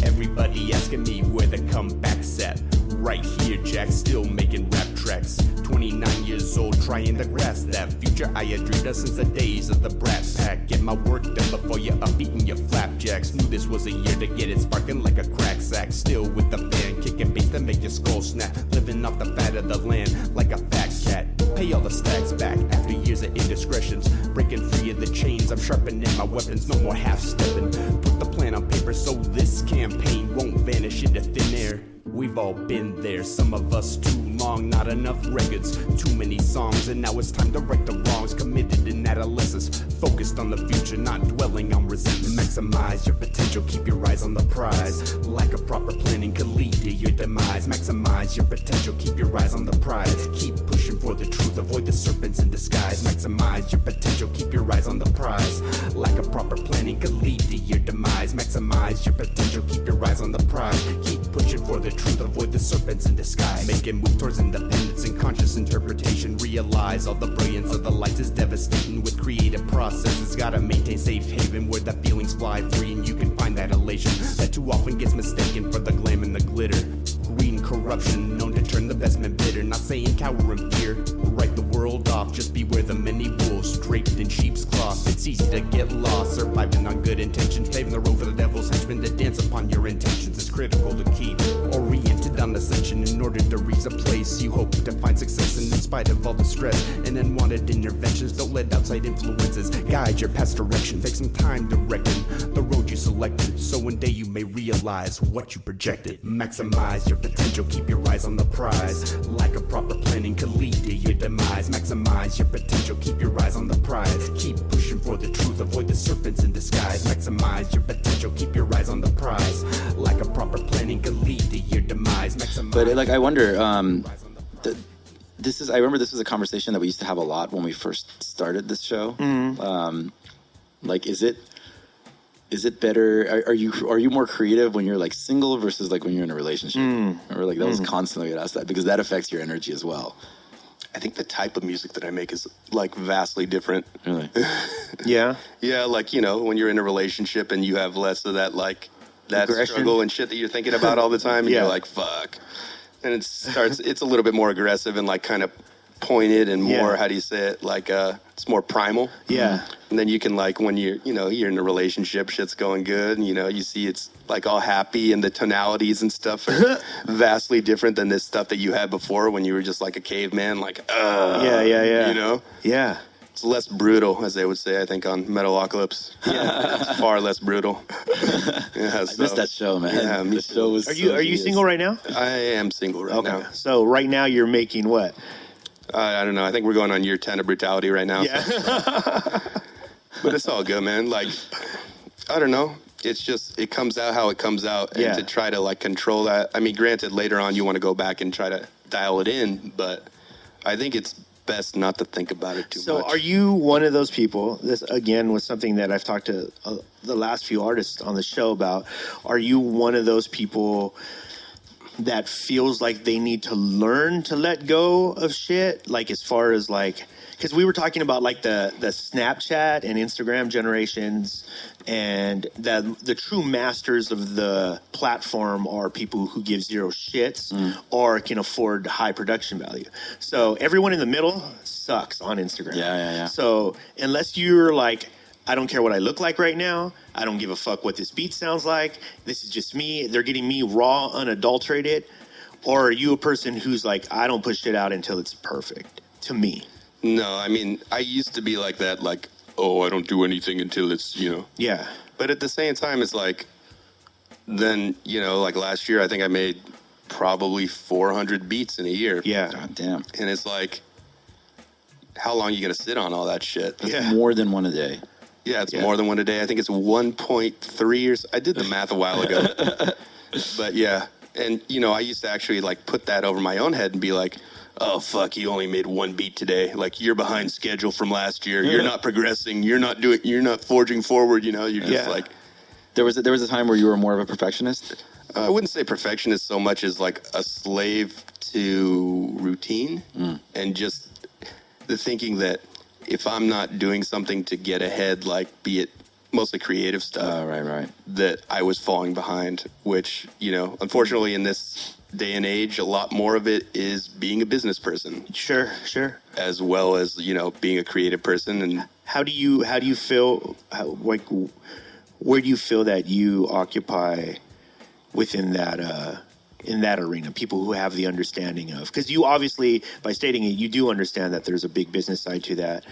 Everybody asking me where the comeback's at. Right here, Jack, still making rap tracks. 29 years old, trying to grasp that future I had dreamed of since the days of the Brat Pack. Get my work done before you're up eating your flapjacks. Knew this was a year to get it sparking like a crack sack. Still with the band, kicking bass to make your skull snap. Living off the fat of the land like a fat cat. Pay all the stacks back after years of indiscretions. Breaking free of the chains, I'm sharpening my weapons. No more half-stepping. Put the plan on paper so this campaign won't vanish into thin air. We've all been there, some of us too long, not enough records, too many songs, and now it's time to right the wrongs. Committed in adolescence, focused on the future, not dwelling on resentment. Maximize your potential, keep your eyes on the prize. Lack of proper planning could lead to your demise. Maximize your potential, keep your eyes on the prize. Keep pushing for the truth, avoid the serpents in disguise. Maximize your potential, keep your eyes on the prize. Lack of proper planning could lead to your demise. Maximize your potential, keep your eyes on the prize. Keep pushing for the truth, avoid the serpents in disguise. Make a move towards independence and conscious interpretation. Realize all the brilliance of the lights is devastating. With creative processes, gotta maintain safe haven where the feelings fly free and you can find that elation that too often gets mistaken for the glam and the glitter. Greed and corruption known to turn the best men bitter. Not saying cower in fear, write the world off. Just beware the many wolves draped in sheep's cloth. It's easy to get lost, surviving on good intentions. Paving the road for the devil's henchmen to dance upon your intentions. It's critical to keep oriented on ascension in order to reach a place you hope to find success in spite of all the stress and unwanted interventions. Don't let outside influences guide your past direction. Take some time to reckon the road you selected, so one day you may realize what you projected. Maximize your potential, keep your eyes on the prize. Lack of proper planning could lead to your demise. Maximize your potential, keep your eyes on the prize. Keep pushing for the truth, avoid the serpents in disguise. Maximize your potential, keep your eyes on the prize. Lack of proper planning could lead to your demise. Maximize. But like, I wonder, I remember this was a conversation that we used to have a lot when we first started this show. Like, is it better? Are you more creative when you're like single versus like when you're in a relationship? Or like that was constantly asked that because that affects your energy as well. I think the type of music that I make is like vastly different. Really? Yeah. Yeah, like, when you're in a relationship and you have less of that, like, that aggression. struggle and shit that you're thinking about all the time, and you're like, fuck. And it's a little bit more aggressive and like kind of pointed and more, how do you say it? Like, it's more primal. Yeah. And then you can like, when you're in a relationship, shit's going good, and you see it's like all happy and the tonalities and stuff are vastly different than this stuff that you had before when you were just like a caveman, like, Yeah. Yeah. It's less brutal, as they would say, I think, on Metalocalypse. Yeah. It's far less brutal. Yeah, I missed that show, man. Yeah, the show was. Are you single right now? I am single right now. So right now you're making what? I don't know. I think we're going on year 10 of brutality right now. Yeah. So. But it's all good, man. Like, I don't know. It's just, it comes out how it comes out. And to try to, like, control that. I mean, granted, later on you want to go back and try to dial it in. But I think it's best not to think about it too much. So are you one of those people, this again was something that I've talked to the last few artists on the show about, are you one of those people that feels like they need to learn to let go of shit? Like, as far as like, because we were talking about like the Snapchat and Instagram generations, and the true masters of the platform are people who give zero shits or can afford high production value. So everyone in the middle sucks on Instagram. Yeah. So unless you're like I don't care what I look like right now. I don't give a fuck what this beat sounds like. This is just me. They're getting me raw, unadulterated. Or are you a person who's like, I don't push it out until it's perfect to me? No, I mean, I used to be like that, like, oh, I don't do anything until it's, Yeah. But at the same time, it's like, then, like last year, I think I made probably 400 beats in a year. Yeah. God damn. And it's like, how long are you going to sit on all that shit? Yeah. More than one a day. Yeah, it's more than one a day. I think it's 1.3 years. I did the math a while ago. But yeah. And, I used to actually like put that over my own head and be like, oh, fuck, you only made one beat today. Like, you're behind schedule from last year. You're not progressing. You're not forging forward. You're just like. There was a time where you were more of a perfectionist? I wouldn't say perfectionist so much as like a slave to routine and just the thinking that if I'm not doing something to get ahead, like be it mostly creative stuff, Right. that I was falling behind, which, unfortunately in this day and age, a lot more of it is being a business person. Sure. As well as, being a creative person. And How do you feel, where do you feel that you occupy within that in that arena, people who have the understanding of, because you obviously, by stating it, you do understand that there's a big business side to that.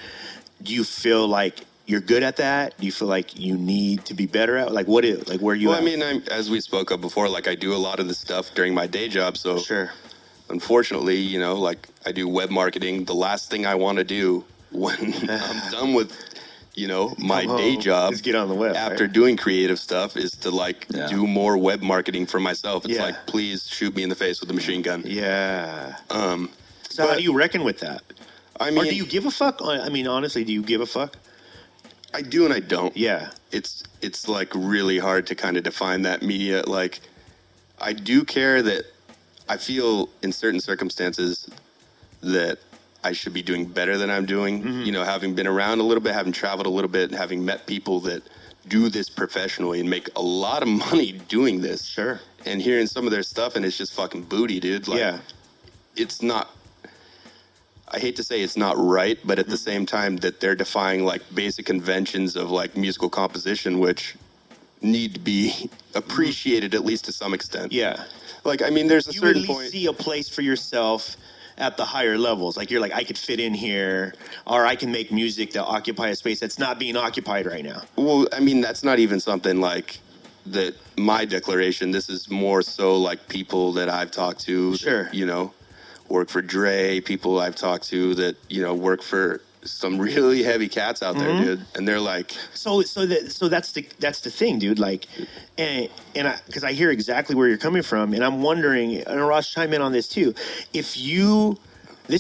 Do you feel like you're good at that? Do you feel like you need to be better at, like, where are you at? I mean, as we spoke of before, like I do a lot of this stuff during my day job. So Sure. Unfortunately, like I do web marketing. The last thing I want to do when I'm done with, my day job is get on the web after right? doing creative stuff is to do more web marketing for myself. It's like, please shoot me in the face with a machine gun. Yeah. So but- how do you reckon with that? I mean, Or do you give a fuck? I mean, honestly, do you give a fuck? I do and I don't. Yeah. It's like really hard to kind of define that media. Like, I do care that I feel in certain circumstances that I should be doing better than I'm doing. Having been around a little bit, having traveled a little bit, having met people that do this professionally and make a lot of money doing this. Sure. And hearing some of their stuff, and it's just fucking booty, dude. Like, it's not. I hate to say it's not right, but at the same time that they're defying like basic conventions of like musical composition, which need to be appreciated at least to some extent. Yeah. Like, I mean, there's a You certain at least point. see a place for yourself at the higher levels. Like, you're like, I could fit in here, or I can make music that occupy a space that's not being occupied right now. Well, I mean, that's not even something like that. My declaration. This is more so like people that I've talked to. Sure. That, work for Dre. People I've talked to that work for some really heavy cats out there, dude. And they're like, So that's the thing, dude. Like, and because I hear exactly where you're coming from, and I'm wondering, and Arash, chime in on this too. This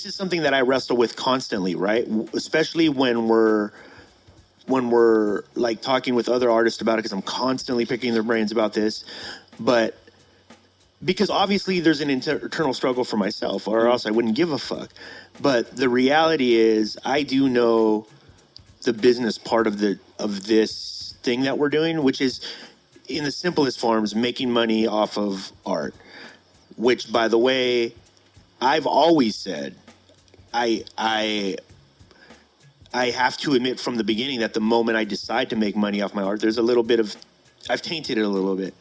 is something that I wrestle with constantly, right? Especially when we're like talking with other artists about it, because I'm constantly picking their brains about this, but. Because obviously there's an internal struggle for myself, or else I wouldn't give a fuck. But the reality is, I do know the business part of this thing that we're doing, which is, in the simplest forms, making money off of art. Which, by the way, I've always said, I have to admit from the beginning that the moment I decide to make money off my art, there's a little bit of, I've tainted it a little bit.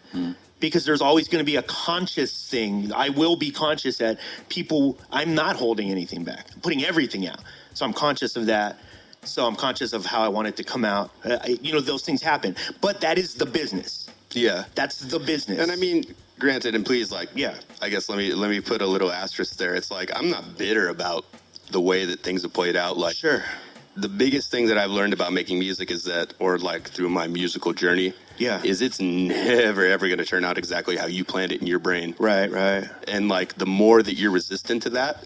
Because there's always going to be a conscious thing. I will be conscious that I'm not holding anything back. I'm putting everything out. So I'm conscious of that. So I'm conscious of how I want it to come out. Those things happen. But that is the business. yeah. That's the business. And I mean, granted, and please, like, Yeah. I guess let me put a little asterisk there. It's like, I'm not bitter about the way that things have played out. Like, Sure. The biggest thing that I've learned about making music is that, or like through my musical journey, is it's never ever going to turn out exactly how you planned it in your brain. Right. And like, the more that you're resistant to that,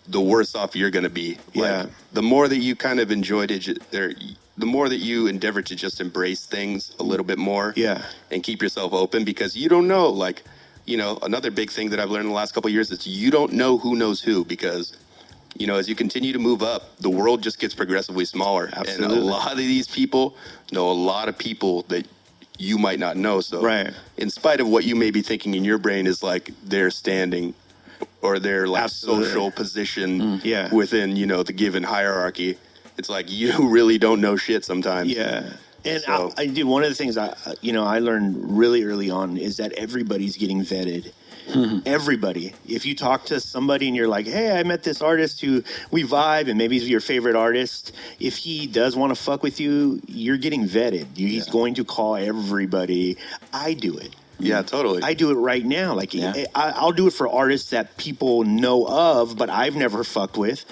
the worse off you're going to be. Yeah. Like, the more that you kind of enjoyed it, the more that you endeavor to just embrace things a little bit more. Yeah. And keep yourself open, because you don't know, like, another big thing that I've learned in the last couple of years is you don't know who knows who, because as you continue to move up, the world just gets progressively smaller. Absolutely. And a lot of these people know a lot of people that you might not know. So Right. in spite of what you may be thinking in your brain is like their standing or their like Absolutely. social position Yeah. within, the given hierarchy, it's like you really don't know shit sometimes. Yeah. And So- I do. One of the things I learned really early on is that everybody's getting vetted. Everybody. If you talk to somebody and you're like, hey, I met this artist who we vibe and maybe he's your favorite artist. If he does want to fuck with you, you're getting vetted. He's going to call everybody. I do it. Yeah, totally. I do it right now. Like Yeah. I'll do it for artists that people know of, but I've never fucked with.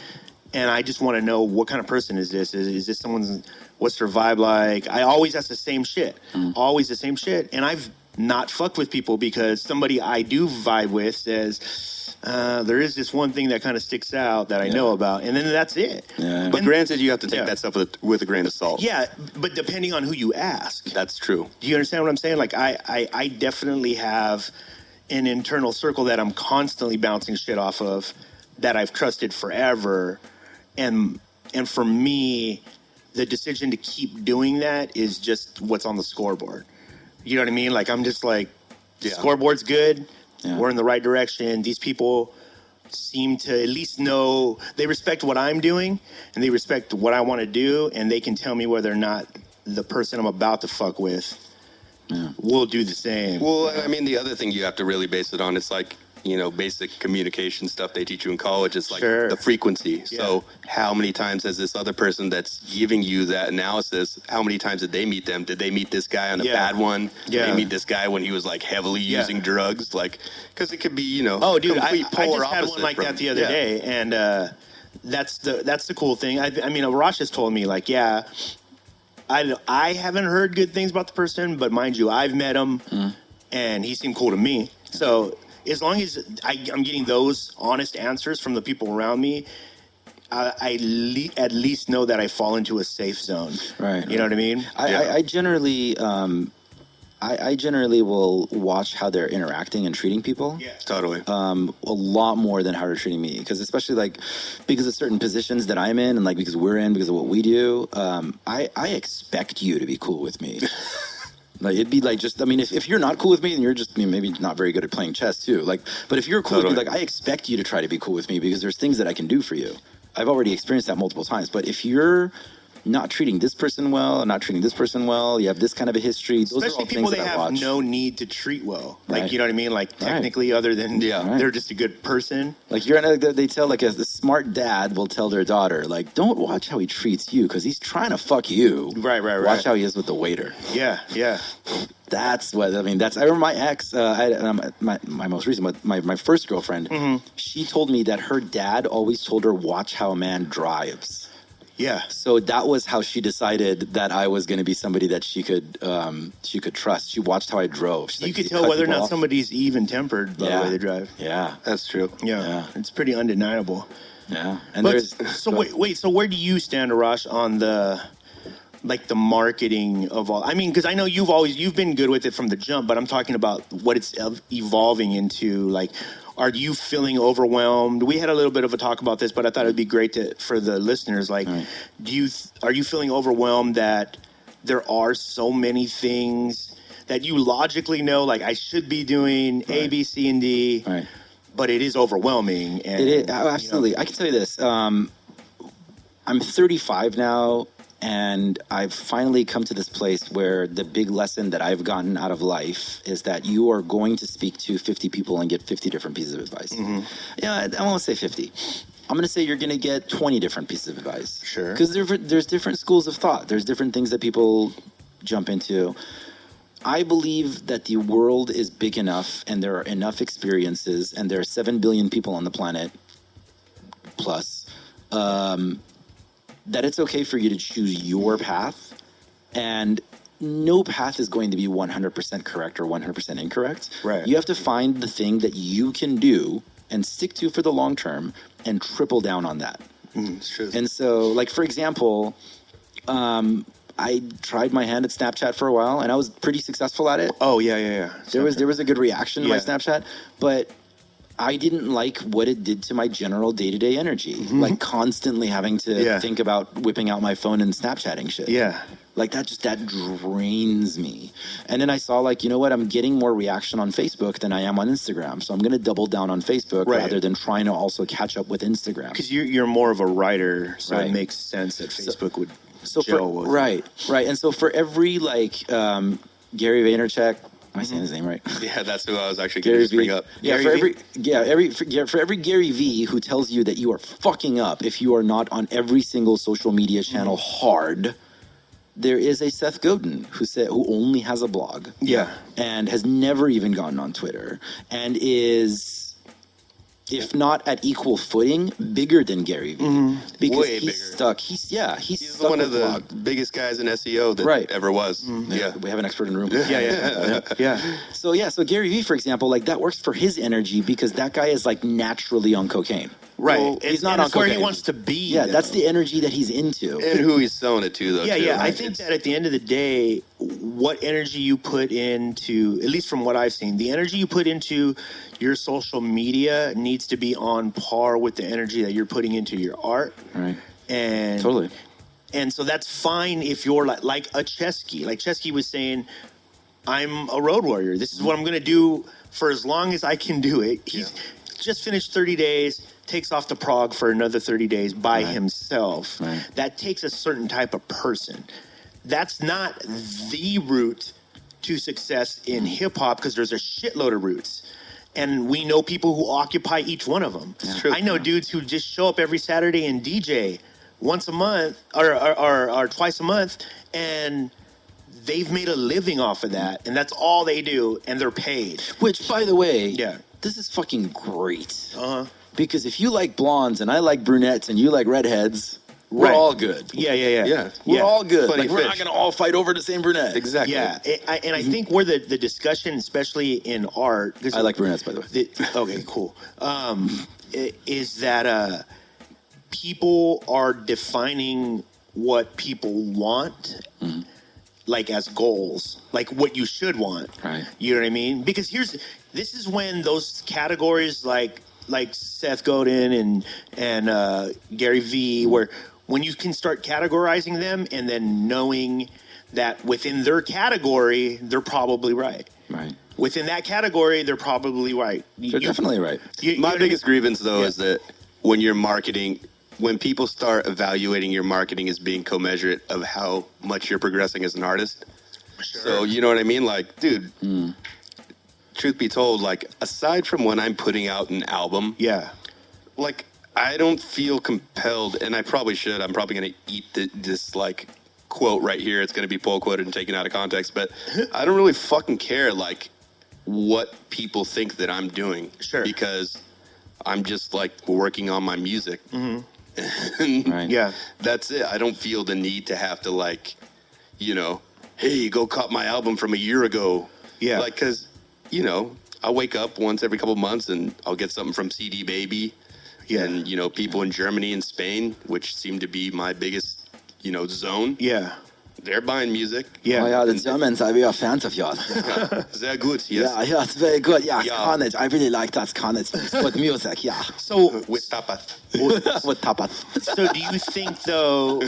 And I just want to know what kind of person is this? Is this someone's, what's their vibe like? I always ask the same shit. Always the same shit. And I've not fucked with people because somebody I do vibe with says, there is this one thing that kind of sticks out that I know about. And then that's it. Yeah. But granted, you have to take Yeah. that stuff with a grain of salt. Yeah, but depending on who you ask. That's true. Do you understand what I'm saying? Like, I definitely have an internal circle that I'm constantly bouncing shit off of that I've trusted forever. And for me, the decision to keep doing that is just what's on the scoreboard. You know what I mean? Like, I'm just like, scoreboard's good. Yeah. We're in the right direction. These people seem to at least know they respect what I'm doing and they respect what I want to do, and they can tell me whether or not the person I'm about to fuck with will do the same. Well, I mean, the other thing you have to really base it on, it's like, basic communication stuff they teach you in college. It's like the frequency. Yeah. So how many times has this other person that's giving you that analysis, how many times did they meet them? Did they meet this guy on a bad one? Did they meet this guy when he was like heavily using drugs? Like, because it could be, Oh, dude, I complete polar just had one opposite like from- that the other day, and that's the cool thing. I mean, Arash has told me, like, I haven't heard good things about the person, but mind you, I've met him, and he seemed cool to me. So as long as I'm getting those honest answers from the people around me, I at least know that I fall into a safe zone. Right. You know what I mean? I generally I generally will watch how they're interacting and treating people. Yeah. Totally. A lot more than how they're treating me, because especially like because of certain positions that I'm in, and like because we're in, because of what we do, I expect you to be cool with me. Like, it'd be like, just, I mean, if you're not cool with me, then you're just, maybe not very good at playing chess too. Like, but if you're cool with me, like, I expect you to try to be cool with me, because there's things that I can do for you. I've already experienced that multiple times. But if you're not treating this person well, and not treating this person well, you have this kind of a history. Those Especially are all people things they that I have watch. no need to treat well. Like, Right. you know what I mean? Like, technically, other than they're just a good person. Like, they tell, like, a smart dad will tell their daughter, like, don't watch how he treats you, because he's trying to fuck you. Right. Watch how he is with the waiter. Yeah. That's what I mean. I remember my ex, my most recent, but my first girlfriend. She told me that her dad always told her, watch how a man drives. Yeah. So that was how she decided that I was going to be somebody that she could trust. She watched how I drove. She's You like, could "You tell cut whether or people not off?" somebody's even-tempered by the way they drive. Yeah, That's true. Yeah. It's pretty undeniable. yeah. And But there's so wait. So where do you stand, Arash, on the marketing of all? I mean, because I know you've been good with it from the jump, but I'm talking about what it's evolving into. Like, are you feeling overwhelmed? We had a little bit of a talk about this, but I thought it'd be great for the listeners. Like, are you feeling overwhelmed that there are so many things that you logically know, like, I should be doing A, B, C, and D, right. but it is overwhelming? And, It is, absolutely. I can tell you this. I'm 35 now, and I've finally come to this place where the big lesson that I've gotten out of life is that you are going to speak to 50 people and get 50 different pieces of advice. Yeah, I won't say 50. I'm going to say you're going to get 20 different pieces of advice. Sure. Because there's different schools of thought. There's different things that people jump into. I believe that the world is big enough, and there are enough experiences, and there are 7 billion people on the planet, plus, that it's okay for you to choose your path, and no path is going to be 100% correct or 100% incorrect. Right. You have to find the thing that you can do and stick to for the long term and triple down on that. It's true. And so, like, for example, I tried my hand at Snapchat for a while, and I was pretty successful at it. Oh, yeah. There was a good reaction to my Yeah. Snapchat, but I didn't like what it did to my general day-to-day energy. Like, constantly having to think about whipping out my phone and Snapchatting shit. Yeah. Like, that drains me. And then I saw, like, you know what? I'm getting more reaction on Facebook than I am on Instagram. So I'm going to double down on Facebook rather than trying to also catch up with Instagram. Because you're more of a writer, so Right. it makes sense that Facebook would. So Joe was. right. And so for every like Gary Vaynerchuk, am I saying his name right? Yeah, that's who I was actually going to bring up. Yeah, for every Gary V who tells you that you are fucking up if you are not on every single social media channel hard, there is a Seth Godin who only has a blog. Yeah. And has never even gotten on Twitter and is, if not at equal footing, bigger than Gary Vee. Because Way he's bigger. stuck. He's stuck one with of the blog. biggest guys in SEO that ever was. Yeah. We have an expert in the room. Yeah. So Gary Vee, for example, like that works for his energy because that guy is like naturally on cocaine. Right. Well, he's not on that's where cocaine. he wants to be. Yeah, that's the energy that he's into. And who he's selling it to, though. Yeah, too, yeah. right? I think that at the end of the day, what energy you put into, at least from what I've seen, the energy you put into your social media needs to be on par with the energy that you're putting into your art. Right. And Totally. And so that's fine if you're like a Chesky. Like Chesky was saying, I'm a road warrior. This is what I'm going to do for as long as I can do it. He's just finished 30 days, takes off to Prague for another 30 days by himself. Right. That takes a certain type of person. That's not the route to success in hip hop because there's a shitload of routes. And we know people who occupy each one of them. True. I know dudes who just show up every Saturday and DJ once a month or twice a month, and they've made a living off of that, and that's all they do, and they're paid. Which, by the way, Yeah. this is fucking great. Uh-huh. Because if you like blondes and I like brunettes and you like redheads, we're Right. all good. Yeah. We're all good. Plenty Like, of we're not fish. going to all fight over the same brunette. Exactly. Yeah, and I think where the discussion, especially in art, 'cause I like brunettes, by the way. okay, cool. Is that people are defining what people want, like as goals, like what you should want. Right. You know what I mean? Because this is when those categories like Seth Godin and Gary Vee, where when you can start categorizing them and then knowing that within their category, they're probably right. Right. Within that category, they're probably right. They're definitely right. My biggest grievance, though, Yeah. is that when you're marketing, when people start evaluating your marketing as being commensurate of how much you're progressing as an artist. Sure. So, you know what I mean? Like, dude, truth be told, like, aside from when I'm putting out an album, Yeah. like, I don't feel compelled, and I probably should. I'm probably going to eat this, like, quote right here. It's going to be pull quoted and taken out of context, but I don't really fucking care, like, what people think that I'm doing. Sure. Because I'm just, like, working on my music. And Right. Yeah. that's it. I don't feel the need to have to, like, you know, hey, go cop my album from a year ago. Yeah. Like, because, you know, I'll wake up once every couple months and I'll get something from CD Baby. Yeah. And, you know, people in Germany and Spain, which seem to be my biggest, you know, zone. Yeah. They're buying music. Yeah. Oh, yeah, the Germans, we are fans of yours. Sehr gut, yes. Yeah, it's very good. Yeah, Yeah. Carnage. I really like that Carnage. It's good music, yeah. So, With tapas. With tapas. so do you think though,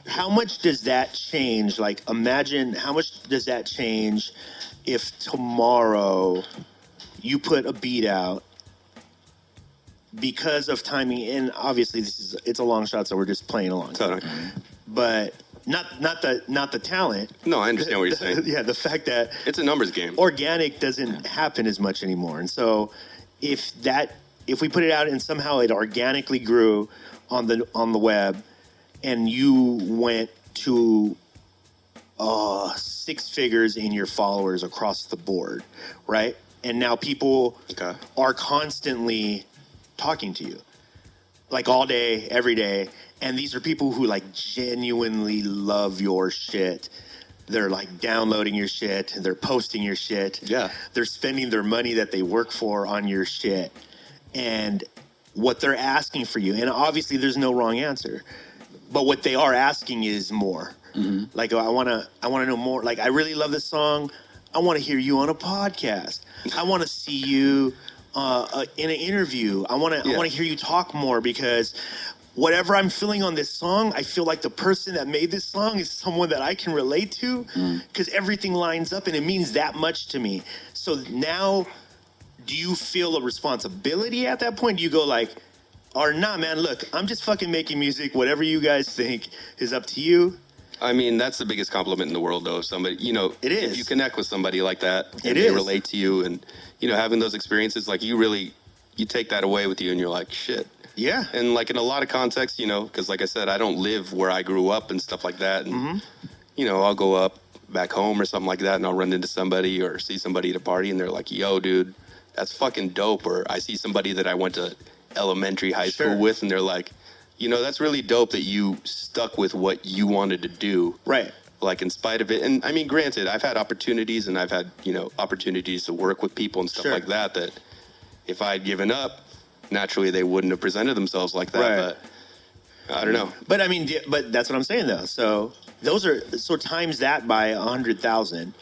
how much does that change? Like, imagine how much does that change if tomorrow you put a beat out because of timing? And obviously, it's a long shot, so we're just playing along. Totally. But not the talent. No, I understand what you're saying. Yeah, the fact that It's a numbers game. organic doesn't happen as much anymore. And so if we put it out and somehow it organically grew on the web and you went to 6 figures in your followers across the board, right? And now people Okay. are constantly talking to you, like all day, every day. And these are people who like genuinely love your shit. They're like downloading your shit. They're posting your shit. Yeah. They're spending their money that they work for on your shit. And what they're asking for you, and obviously there's no wrong answer, but what they are asking is more. Like, I want to know more. Like, I really love this song. I want to hear you on a podcast. I want to see you in an interview. I want to hear you talk more, because whatever I'm feeling on this song, I feel like the person that made this song is someone that I can relate to, because everything lines up and it means that much to me. So now, do you feel a responsibility at that point? Do you go like, or nah, man, look, I'm just fucking making music. Whatever you guys think is up to you. I mean, that's the biggest compliment in the world, though. Somebody, It is. if you connect with somebody like that, and It they is. relate to you, and having those experiences, like you take that away with you, and you're like, shit. Yeah. And like in a lot of contexts, because like I said, I don't live where I grew up and stuff like that, and I'll go up back home or something like that, and I'll run into somebody or see somebody at a party, and they're like, "Yo, dude, that's fucking dope." Or I see somebody that I went to elementary, high school with, and they're like, that's really dope that you stuck with what you wanted to do. Right. Like in spite of it. And I mean, granted, I've had opportunities and I've had, opportunities to work with people and stuff like that if I had given up, naturally they wouldn't have presented themselves like that. Right. But I don't know. But I mean, but that's what I'm saying though. So times that by 100,000,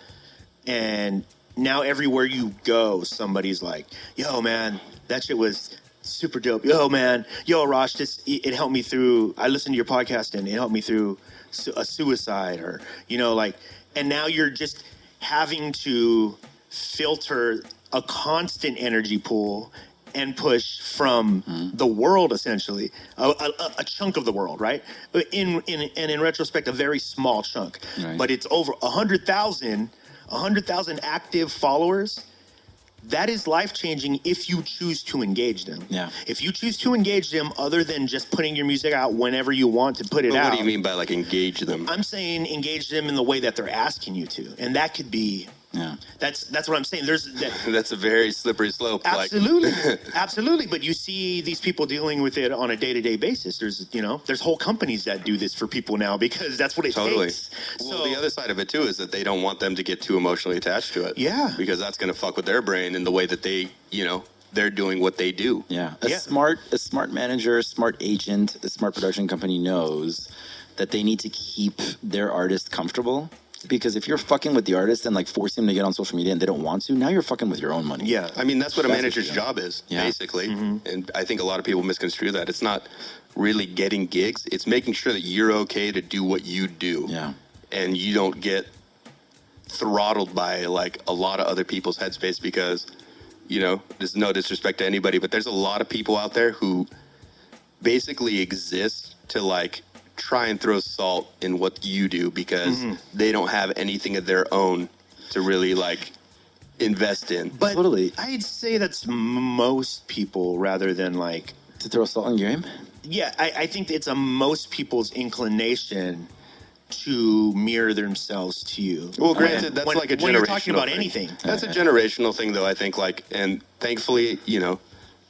and now everywhere you go, somebody's like, "Yo, man, that shit was super dope. Yo, man, Arash, it helped me through. I listened to your podcast and it helped me through a suicide," or and now you're just having to filter a constant energy pool and push from the world, essentially, a chunk of the world, right? In retrospect, a very small chunk, but it's over 100,000 active followers. That is life-changing if you choose to engage them. Yeah. If you choose to engage them other than just putting your music out whenever you want to put it out. What do you mean by engage them? I'm saying engage them in the way that they're asking you to. And that could be... Yeah. That's what I'm saying. That's a very slippery slope. Absolutely. Absolutely. But you see these people dealing with it on a day-to-day basis. There's whole companies that do this for people now because that's what it takes. Well, the other side of it too is that they don't want them to get too emotionally attached to it. Yeah. Because that's going to fuck with their brain in the way that they, they're doing what they do. Yeah. A smart manager, a smart agent, a smart production company knows that they need to keep their artist comfortable. Because if you're fucking with the artist and forcing them to get on social media and they don't want to, now you're fucking with your own money. Yeah. I mean, that's what a manager's job is, basically. Mm-hmm. And I think a lot of people misconstrue that. It's not really getting gigs. It's making sure that you're okay to do what you do. Yeah. And you don't get throttled by a lot of other people's headspace because, there's no disrespect to anybody, but there's a lot of people out there who basically exist to try and throw salt in what you do because they don't have anything of their own to really invest in. But totally. I'd say that's most people rather than to throw salt in your game? Yeah, I think it's most people's inclination to mirror themselves to you. Well, granted, that's a generational when you're talking about thing. anything. That's a generational thing, though, I think, and thankfully,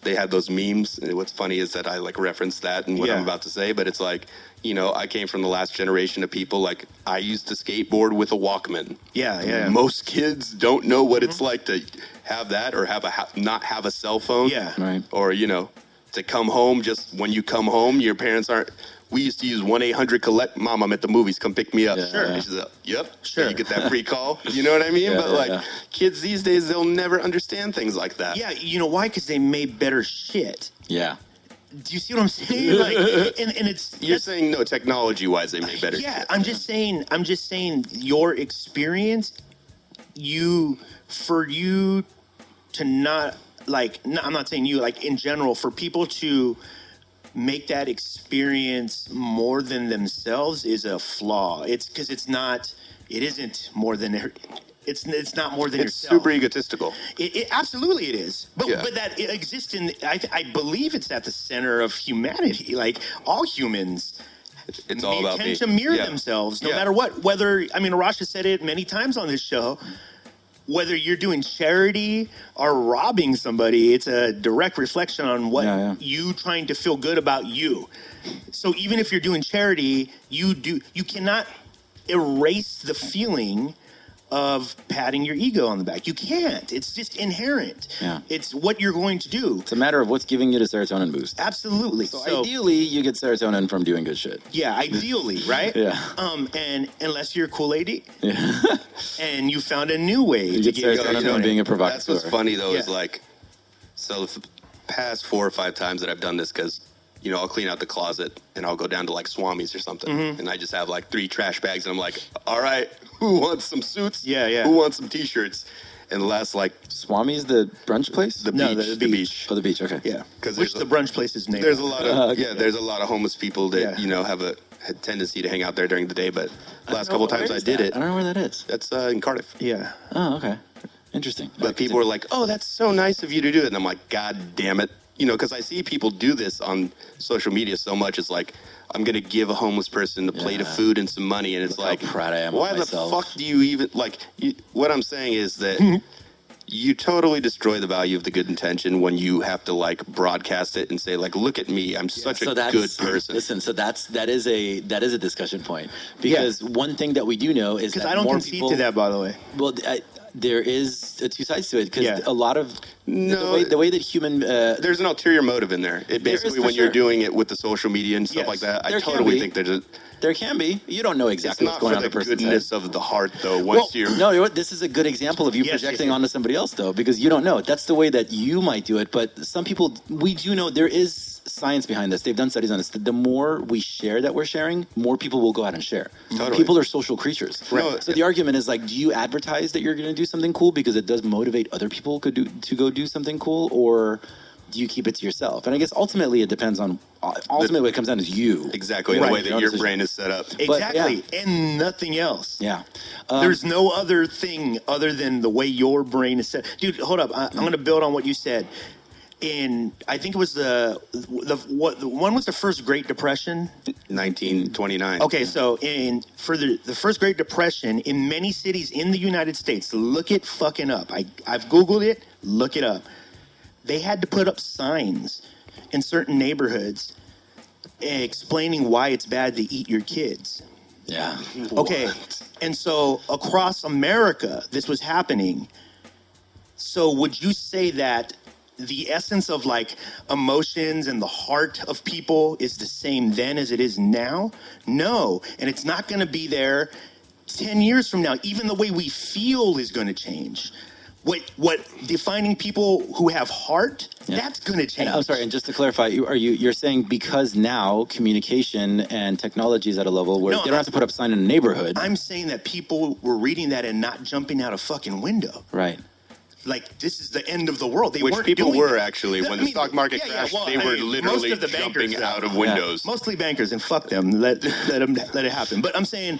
they had those memes. And what's funny is that I reference that and what I'm about to say, but it's I came from the last generation of people. I used to skateboard with a Walkman. Yeah. Most kids don't know what it's like to have that or not have a cell phone. Yeah. Right. Or, to come home just when you come home, your parents aren't. We used to use 1-800-COLLECT. Mom, I'm at the movies. Come pick me up. Yeah, sure. And she's like, yep. Sure. And you get that free call. You know what I mean? But kids these days, they'll never understand things like that. Yeah, you know why? Because they made better shit. Yeah. Do you see what I'm saying? And it's You're saying no, technology-wise, they made better. Yeah, shit. I'm just saying your experience, for you to not I'm not saying you, in general, for people to make that experience more than themselves is a flaw. It's because it isn't more than it's not more than It's yourself. super egotistical. It absolutely it is, but that it exists I believe it's at the center of humanity. All humans, It's all about tend to mirror themselves, no matter what. Arash has said it many times on this show. Whether you're doing charity or robbing somebody, it's a direct reflection on what you trying to feel good about you. So even if you're doing charity, you cannot erase the feeling of patting your ego on the back. You can't. It's just inherent. Yeah. It's what you're going to do. It's a matter of what's giving you the serotonin boost. Absolutely. So ideally, you get serotonin from doing good shit. Yeah, ideally, right? Yeah. And unless you're a cool lady, Yeah. and you found a new way You to get get serotonin from being a provocateur. That's what's funny, though, is Yeah. so the past 4 or 5 times that I've done this, because, I'll clean out the closet and I'll go down to Swami's or something. And I just have 3 trash bags and I'm like, all right, who wants some suits? Yeah. Who wants some t-shirts? And the last Swami's the brunch place? the beach. Oh, the beach, okay. Yeah. Because Which the brunch place is named There's a after. lot of there's a lot of homeless people that Yeah. had tendency to hang out there during the day, but the last couple times I did that? it. I don't know where that is. That's in Cardiff. Yeah. Oh, okay. Interesting. But people were like, "Oh, that's so nice of you to do it," and I'm like, "God damn it!" You know, because I see people do this on social media so much. It's like, I'm gonna give a homeless person a plate of food and some money, and it's Look like, how proud I am why of the myself. fuck do you even like? What I'm saying is that you totally destroy the value of the good intention when you have to like broadcast it and say like, "Look at me, I'm such a good person." Listen, so that is a discussion point, because one thing that we do know is that Because I don't more concede people, to that, by the way. Well, there is two sides to it, because Yeah. a lot of No. the way that human There's an ulterior motive in there. It There is, basically for when you're sure. doing it with the social media and stuff Yes. like that, I There can totally be. think there's a. there can be. You don't know It's exactly what's not going for on the in a person's goodness head. of the heart, though. Well, Once you're no, you know what? This is a good example of you Yes, projecting yes, yes. onto somebody else, though, because you don't know. That's the way that you might do it. But some people, we do know there is science behind this. They've done studies on this. The more we share that we're sharing, more people will go out and share. Totally. People are social creatures. Right. So the argument is like, do you advertise that you're going to do something cool because it does motivate other people to go do something cool, or do you keep it to yourself? And I guess ultimately it depends on. Ultimately, what it comes down is you. exactly Right. the way that Your own your decision. brain is set up. Exactly. And nothing else. Yeah. There's no other thing other than the way your brain is set. Dude, hold up. I'm going to build on what you said. In, I think it was the one was the first Great Depression. 1929. Okay, so for the first Great Depression in many cities in the United States, look it fucking up. I've Googled it, look it up. They had to put up signs in certain neighborhoods explaining why it's bad to eat your kids. Yeah. Okay, and so across America, this was happening. So would you say that the essence of like emotions and the heart of people is the same then as it is now? No, and it's not going to be there 10 years from now. Even the way we feel is going to change. What defining people who have heart, that's going to change. And I'm sorry, and just to clarify, you're saying because now communication and technology is at a level where No, they don't have to put up sign in a neighborhood. I'm saying that people were reading that and not jumping out a fucking window. Right. Like, this is the end of the world. They Which weren't people doing were it. actually. When I the mean, stock market yeah, crashed, well, they were I mean, literally most of the bankers, jumping out of windows. Mostly bankers, and fuck them. Let it happen. But I'm saying,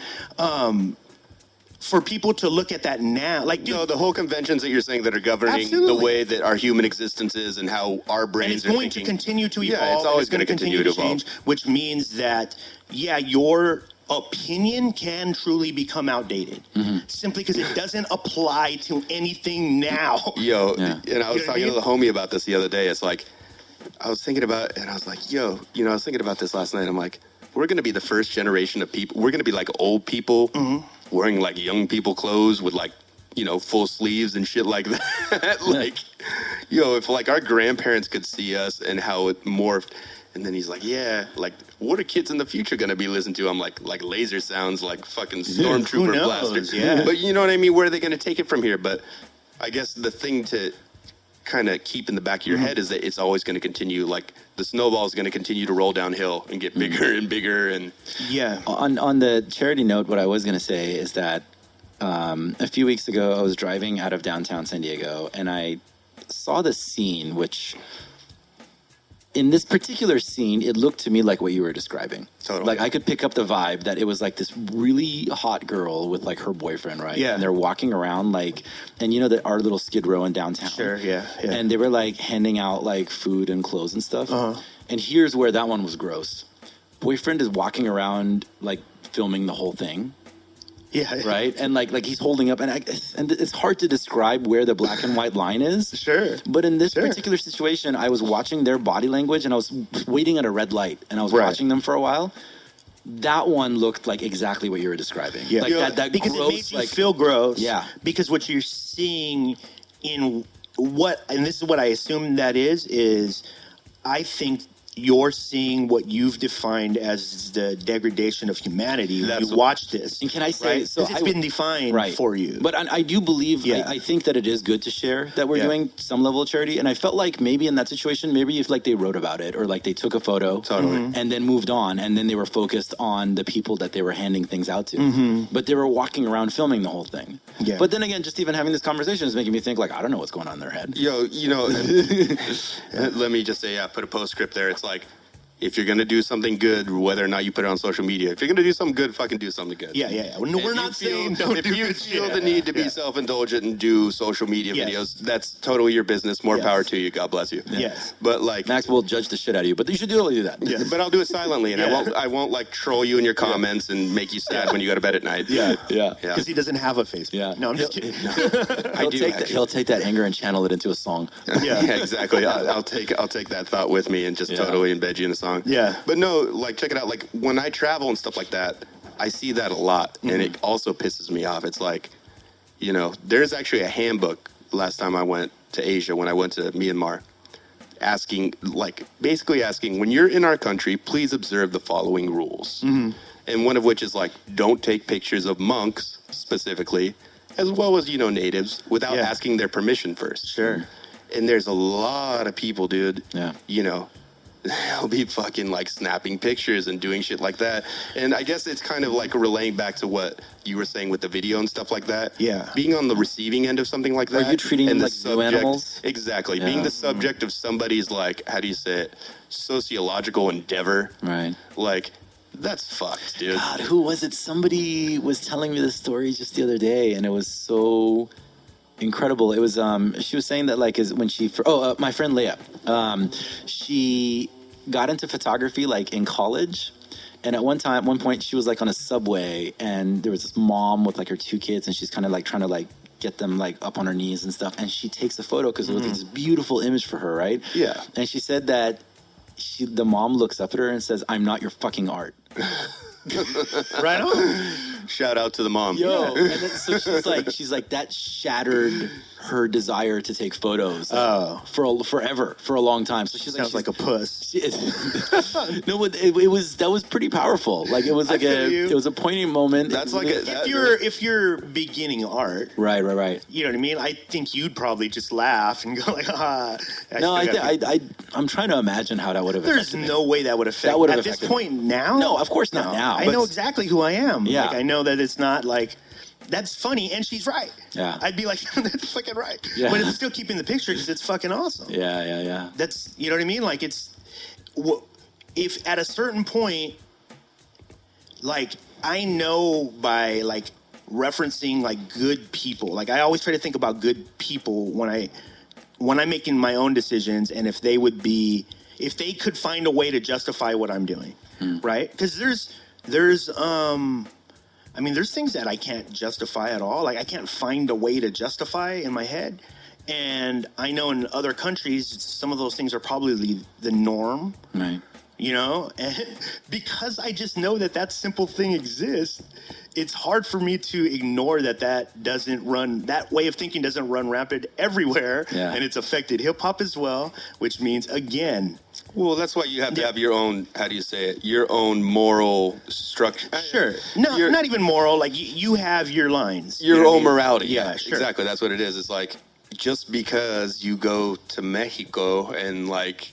for people to look at that now, like, dude, No, the whole conventions that you're saying that are governing Absolutely. the way that our human existence is and how our and brains it's are going thinking. to continue to evolve. Yeah, it's and always going to continue to evolve. change, which means that, yeah, your opinion can truly become outdated simply because it doesn't apply to anything now. Yo, Yeah. and I was You know what I talking mean? to the homie about this the other day. It's like, I was thinking about it, and I was like, yo, I was thinking about this last night. I'm like, we're going to be the first generation of people. We're going to be like old people wearing like young people clothes with like, full sleeves and shit like that. Like, if like our grandparents could see us and how it morphed. And then he's like, yeah, like, what are kids in the future going to be listening to? I'm like laser sounds, like fucking stormtrooper knows? blasters. Yeah. But you know what I mean? Where are they going to take it from here? But I guess the thing to kind of keep in the back of your head is that it's always going to continue. Like, the snowball is going to continue to roll downhill and get bigger and bigger. And Yeah. On the charity note, what I was going to say is that a few weeks ago, I was driving out of downtown San Diego, and I saw this scene, which in this particular scene, it looked to me like what you were describing. Totally. Like, I could pick up the vibe that it was like this really hot girl with like her boyfriend, right? Yeah. And they're walking around like, and our little Skid Row in downtown. Sure, yeah. And they were like handing out like food and clothes and stuff. And here's where that one was gross. Boyfriend is walking around like filming the whole thing. Yeah. Right, and like he's holding up, and it's hard to describe where the black and white line is. Sure. But in this Sure. particular situation, I was watching their body language, and I was waiting at a red light, and I was Right. watching them for a while. That one looked like exactly what you were describing. Yeah. Like Yeah, that because gross, it made you like, feel gross. Yeah. Because what you're seeing in and this is what I assume that is I think you're seeing what you've defined as the degradation of humanity when you watch this. And can I say, right? so 'Cause it's been defined for you. But I do believe, Yeah. I think that it is good to share that we're Yeah. doing some level of charity. And I felt like maybe in that situation, maybe if like they wrote about it or like they took a photo and then moved on, and then they were focused on the people that they were handing things out to. But they were walking around filming the whole thing. Yeah. But then again, just even having this conversation is making me think like, I don't know what's going on in their head. Yo, let me just say, put a postscript there. It's like, if you're going to do something good, whether or not you put it on social media, if you're going to do something good, fucking do something good. Yeah. We're not saying don't if do you good feel shit. the need to be self-indulgent and do social media videos, that's totally your business. More power to you. God bless you. Yes. But like Max will judge the shit out of you, but you should totally do that. Yeah, but I'll do it silently, and I won't like troll you in your comments and make you sad when you go to bed at night. Yeah. Because he doesn't have a Facebook. Yeah. No, I'm just kidding. He'll take that anger and channel it into a song. Yeah, exactly. I'll take that thought with me and just totally embed you in a song. Yeah. But no, like check it out. Like when I travel and stuff like that, I see that a lot, and it also pisses me off. It's like, you know, there's actually a handbook last time I went to Asia when I went to Myanmar, basically asking, when you're in our country, please observe the following rules. And one of which is like, don't take pictures of monks specifically, as well as, you know, natives, without asking their permission first. Sure. And there's a lot of people, dude, Yeah. you know, they'll be fucking like snapping pictures and doing shit like that. And I guess it's kind of like relaying back to what you were saying with the video and stuff like that. Yeah. Being on the receiving end of something like that. Are you treating and them the like zoo animals? Exactly. Yeah. Being the subject of somebody's like, how do you say it? Sociological endeavor. Right. Like, that's fucked, dude. God, who was it? Somebody was telling me this story just the other day, and it was so incredible. It was she was saying that like when she my friend Leah, she got into photography like in college, and at one point she was like on a subway, and there was this mom with like her two kids, and she's kind of like trying to like get them like up on her knees and stuff, and she takes a photo because it was this beautiful image for her, right? Yeah. And she said that the mom looks up at her and says, "I'm not your fucking art." Right on. Shout out to the mom. Yo, and then, so she's like that shattered her desire to take photos for a long time. So she's Sounds like a puss. No, that was pretty powerful. Like it was like it was a poignant moment. That's like If you're beginning art, right. you know what I mean? I think you'd probably just laugh and go like, No, I'm trying to imagine how that would have. There's no way that would affect. That would have at this affected point now. No, of course not now. I know exactly who I am. Yeah. Like, I know that it's not like. That's funny, and she's right. Yeah. I'd be like, that's fucking right. Yeah. But it's still keeping the picture because it's fucking awesome. Yeah. That's, you know what I mean? Like, if at a certain point, like, I know by, like, referencing, like, good people. Like, I always try to think about good people when I'm making my own decisions, and if they could find a way to justify what I'm doing, right? Because there's things that I can't justify at all. Like, I can't find a way to justify in my head. And I know in other countries, some of those things are probably the norm. Right. You know? And because I just know that simple thing exists, it's hard for me to ignore that way of thinking doesn't run rampant everywhere. Yeah. And it's affected hip-hop as well, which means, again... Well, that's why you have to have your own, how do you say it, your own moral structure. Sure. No, not even moral. Like, you have your lines. Your own morality. Yeah, sure. Exactly. That's what it is. It's like, just because you go to Mexico and, like,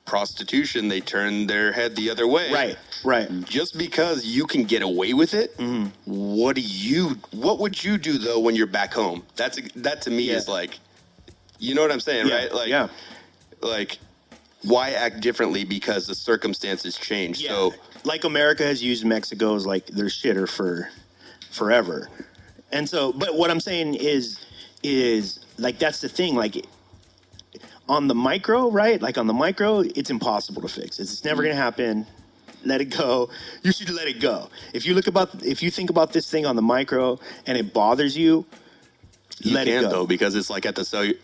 prostitution, they turn their head the other way. Right. Just because you can get away with it, what would you do, though, when you're back home? That to me is like, you know what I'm saying, right? Like, like, why act differently because the circumstances change? Yeah. So, like, America has used Mexico as like their shitter for forever. And so, but what I'm saying is like, that's the thing. Like, on the micro, right? Like, on the micro, it's impossible to fix. It's never going to happen. Let it go. You should let it go. If you think about this thing on the micro and it bothers you, let it go. Though, because it's like at the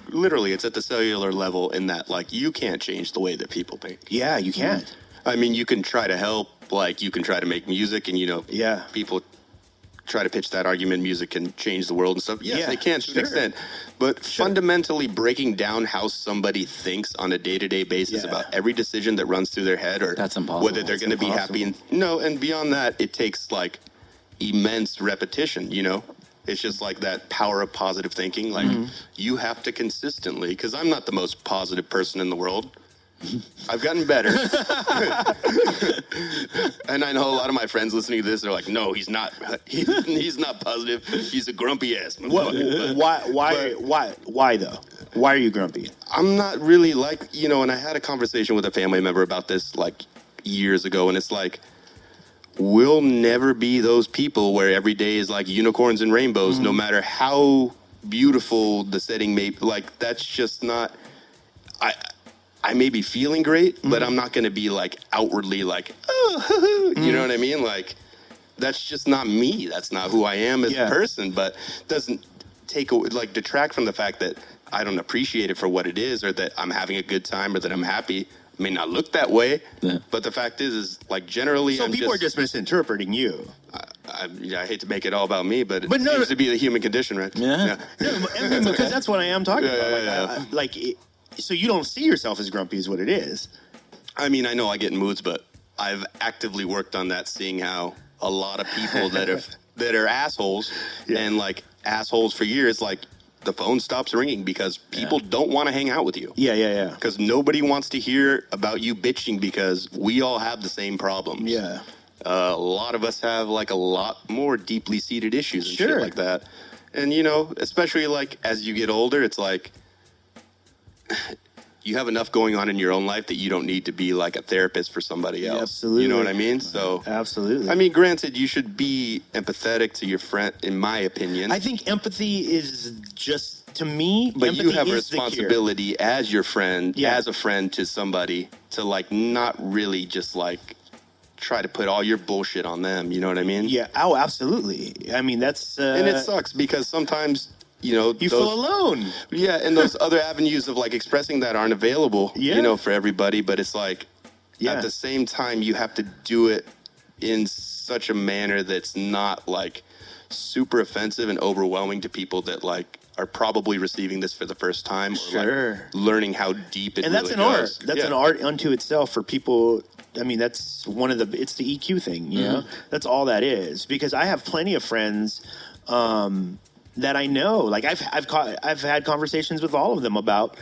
literally it's at the cellular level in that, like, you can't change the way that people think. Yeah, you can't. I mean, you can try to help, like, you can try to make music, and, you know, people try to pitch that argument music can change the world and stuff. Yes, they can to an extent. But fundamentally breaking down how somebody thinks on a day-to-day basis about every decision that runs through their head, or that's impossible. Whether they're going to be happy. And beyond that, it takes, like, immense repetition, you know? It's just like that power of positive thinking. Like, you have to consistently, because I'm not the most positive person in the world. I've gotten better. And I know a lot of my friends listening to this, they're like, no, he's not. He's not positive. He's a grumpy ass. Why though? Why are you grumpy? I'm not really like, and I had a conversation with a family member about this like years ago, and it's like, we'll never be those people where every day is like unicorns and rainbows, no matter how beautiful the setting may be. Like, that's just not, I may be feeling great, but I'm not going to be like outwardly like, oh, you know what I mean? Like, that's just not me. That's not who I am as a person, but doesn't detract from the fact that I don't appreciate it for what it is, or that I'm having a good time, or that I'm happy. It may not look that way, but the fact is like generally, so people are just misinterpreting you. I hate to make it all about me, but it seems to be the human condition, right? Yeah. Because that's what I am talking about. So you don't see yourself as grumpy is what it is. I mean, I know I get in moods, but I've actively worked on that, seeing how a lot of people that are assholes and like assholes for years, like the phone stops ringing because people don't want to hang out with you. Yeah. Because nobody wants to hear about you bitching, because we all have the same problems. Yeah. A lot of us have like a lot more deeply seated issues and shit like that. And, especially like as you get older, it's like you have enough going on in your own life that you don't need to be like a therapist for somebody else. Absolutely. You know what I mean? So absolutely. I mean, granted, you should be empathetic to your friend, in my opinion. I think empathy is just, to me, but you have a responsibility as your friend, as a friend to somebody, to like not really just like try to put all your bullshit on them. You know what I mean? Yeah. Oh, absolutely. I mean, that's and it sucks because sometimes you feel alone. Yeah, and those other avenues of like expressing that aren't available, for everybody. But it's like at the same time, you have to do it in such a manner that's not like super offensive and overwhelming to people that like are probably receiving this for the first time, or like learning how deep it and really that's an goes. art. That's an art unto itself for people. I mean, that's it's the EQ thing, you know? That's all that is. Because I have plenty of friends that I know. Like, I've had conversations with all of them about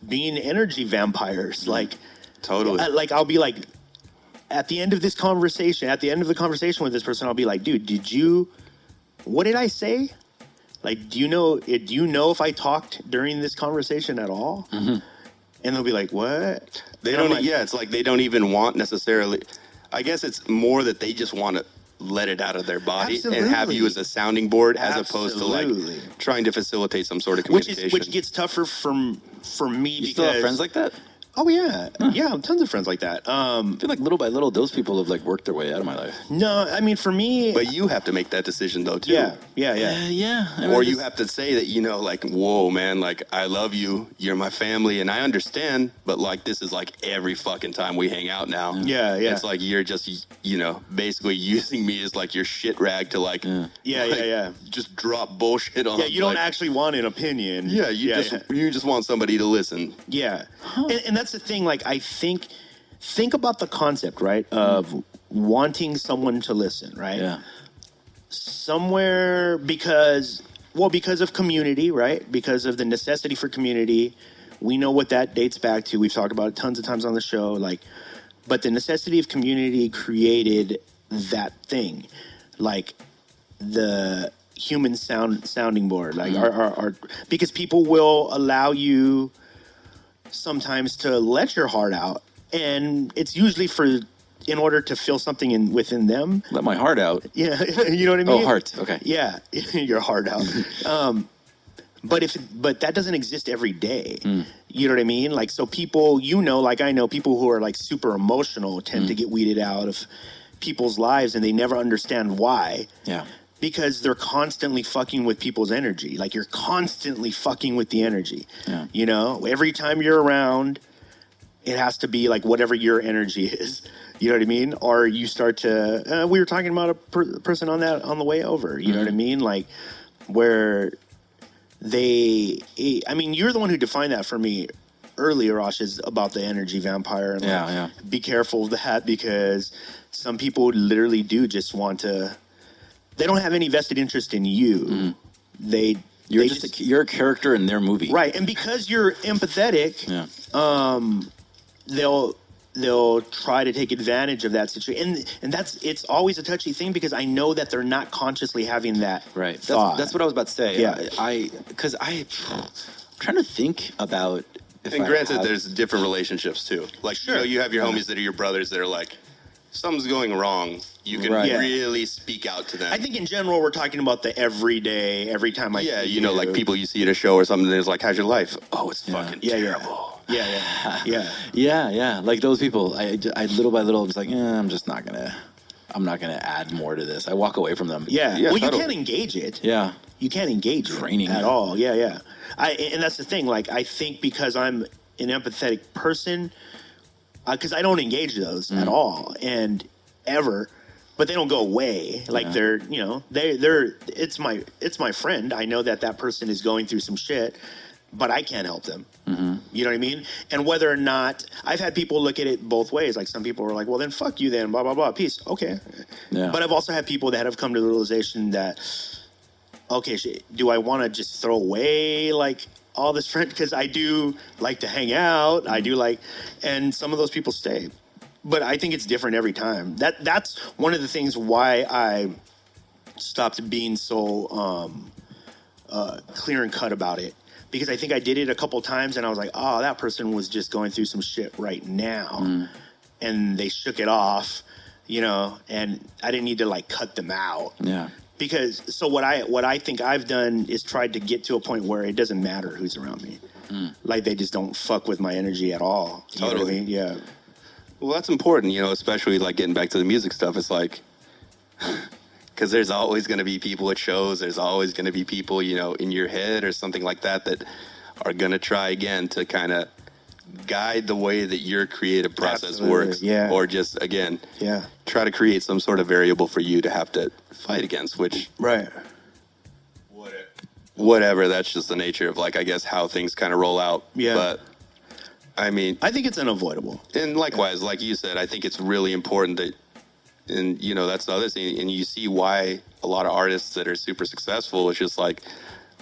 being energy vampires. Like, totally. Like, I'll be like, at the end of the conversation with this person, I'll be like, dude, what did I say? Like, do you know if I talked during this conversation at all? And they'll be like, what? They don't. It's like they don't even want necessarily. I guess it's more that they just want to let it out of their body and have you as a sounding board, as opposed to like trying to facilitate some sort of communication. Which gets tougher for me. You still have friends like that? Oh yeah, yeah, tons of friends like that. I feel like little by little, those people have like worked their way out of my life. No, I mean for me, but you have to make that decision though too. Yeah. I mean, or you have to say that like, whoa, man, like I love you, you're my family, and I understand, but like this is like every fucking time we hang out now. Yeah. It's like you're just basically using me as like your shit rag to like just drop bullshit on. Yeah, you don't actually want an opinion. Yeah, you just want somebody to listen. Yeah, and that's the thing. Like, I think about the concept, right, of wanting someone to listen, right? Yeah. Somewhere because of community, right? Because of the necessity for community. We know what that dates back to. We've talked about it tons of times on the show. Like, but the necessity of community created that thing, like the human sounding board, like our because people will allow you sometimes to let your heart out, and it's usually in order to feel something within them. Let my heart out. Yeah, you know what I mean? Oh, heart. Okay. Yeah, your heart out. But that doesn't exist every day. You know what I mean? Like, so people, like I know people who are like super emotional tend to get weeded out of people's lives, and they never understand why. Yeah. Because they're constantly fucking with people's energy. Like, you're constantly fucking with the energy. Yeah. Every time you're around, it has to be like whatever your energy is. You know what I mean? Or you start to, we were talking about a person on the way over. You know what I mean? Like, where you're the one who defined that for me earlier, Arash, is about the energy vampire. And be careful of that, because some people literally do just want to, they don't have any vested interest in you. You're a character in their movie, right? And because you're empathetic, they'll try to take advantage of that situation. And it's always a touchy thing, because I know that they're not consciously having that right. thought. That's what I was about to say. Yeah, trying to think about if And I granted, have- there's different relationships too. Like, you know, you have your homies that are your brothers that are like, if something's going wrong, you can Right. really speak out to them. I think in general we're talking about the everyday, every time I yeah, see you know, like people you see at a show or something, there's like, how's your life? Oh, it's fucking terrible. Yeah. Like those people, I little by little, I'm just like, I'm not gonna add more to this. I walk away from them. Yeah. Yeah, Well, you totally. can't engage it. Yeah. You can't engage Draining it at it. all. Yeah. And that's the thing. Like, I think because I'm an empathetic person, because I don't engage those at all and ever, but they don't go away. Like they're it's my friend. I know that person is going through some shit, but I can't help them. You know what I mean? And whether or not I've had people look at it both ways. Like some people are like, well, then fuck you then, blah, blah, blah, peace. Okay. Yeah. But I've also had people that have come to the realization that, okay, do I want to just throw away like all this friend? Because I do like to hang out. I do like, and some of those people stay. But I think it's different every time. That's one of the things why I stopped being so clear and cut about it. Because I think I did it a couple times and I was like, oh, that person was just going through some shit right now. And they shook it off, you know, and I didn't need to like cut them out. Yeah. Because so what I think I've done is tried to get to a point where it doesn't matter who's around me. Like they just don't fuck with my energy at all. You know what I Totally. mean? Yeah. Well, that's important, you know, especially like getting back to the music stuff. It's like, because there's always going to be people at shows. There's always going to be people, you know, in your head or something like that are going to try again to kind of guide the way that your creative process Absolutely, works. yeah. Or just, again, Yeah. try to create some sort of variable for you to have to fight against, which, Right. whatever, that's just the nature of, like, I guess, how things kind of roll out. Yeah. But, I mean, I think it's unavoidable. and likewise, like you said, I think it's really important that, and you know, that's the other thing, and you see why a lot of artists that are super successful, it's just like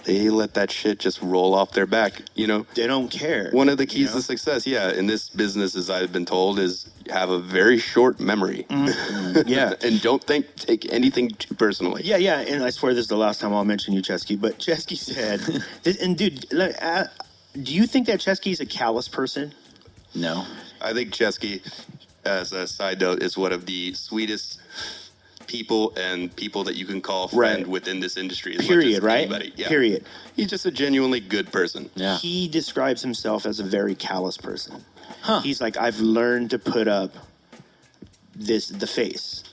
they let that shit just roll off their back, you know. They don't care. One of the keys you know? to success, in this business, as I've been told, is have a very short memory. Yeah. And don't take anything too personally. Yeah, and I swear this is the last time I'll mention you, Chesky, but Chesky said, and dude, do you think that Chesky's a callous person? No. I think Chesky, as a side note, is one of the sweetest people and people that you can call friend Right. within this industry. As Period, much as right? Anybody. Yeah. Period. He's just a genuinely good person. Yeah. He describes himself as a very callous person. Huh. He's like, I've learned to put up the face.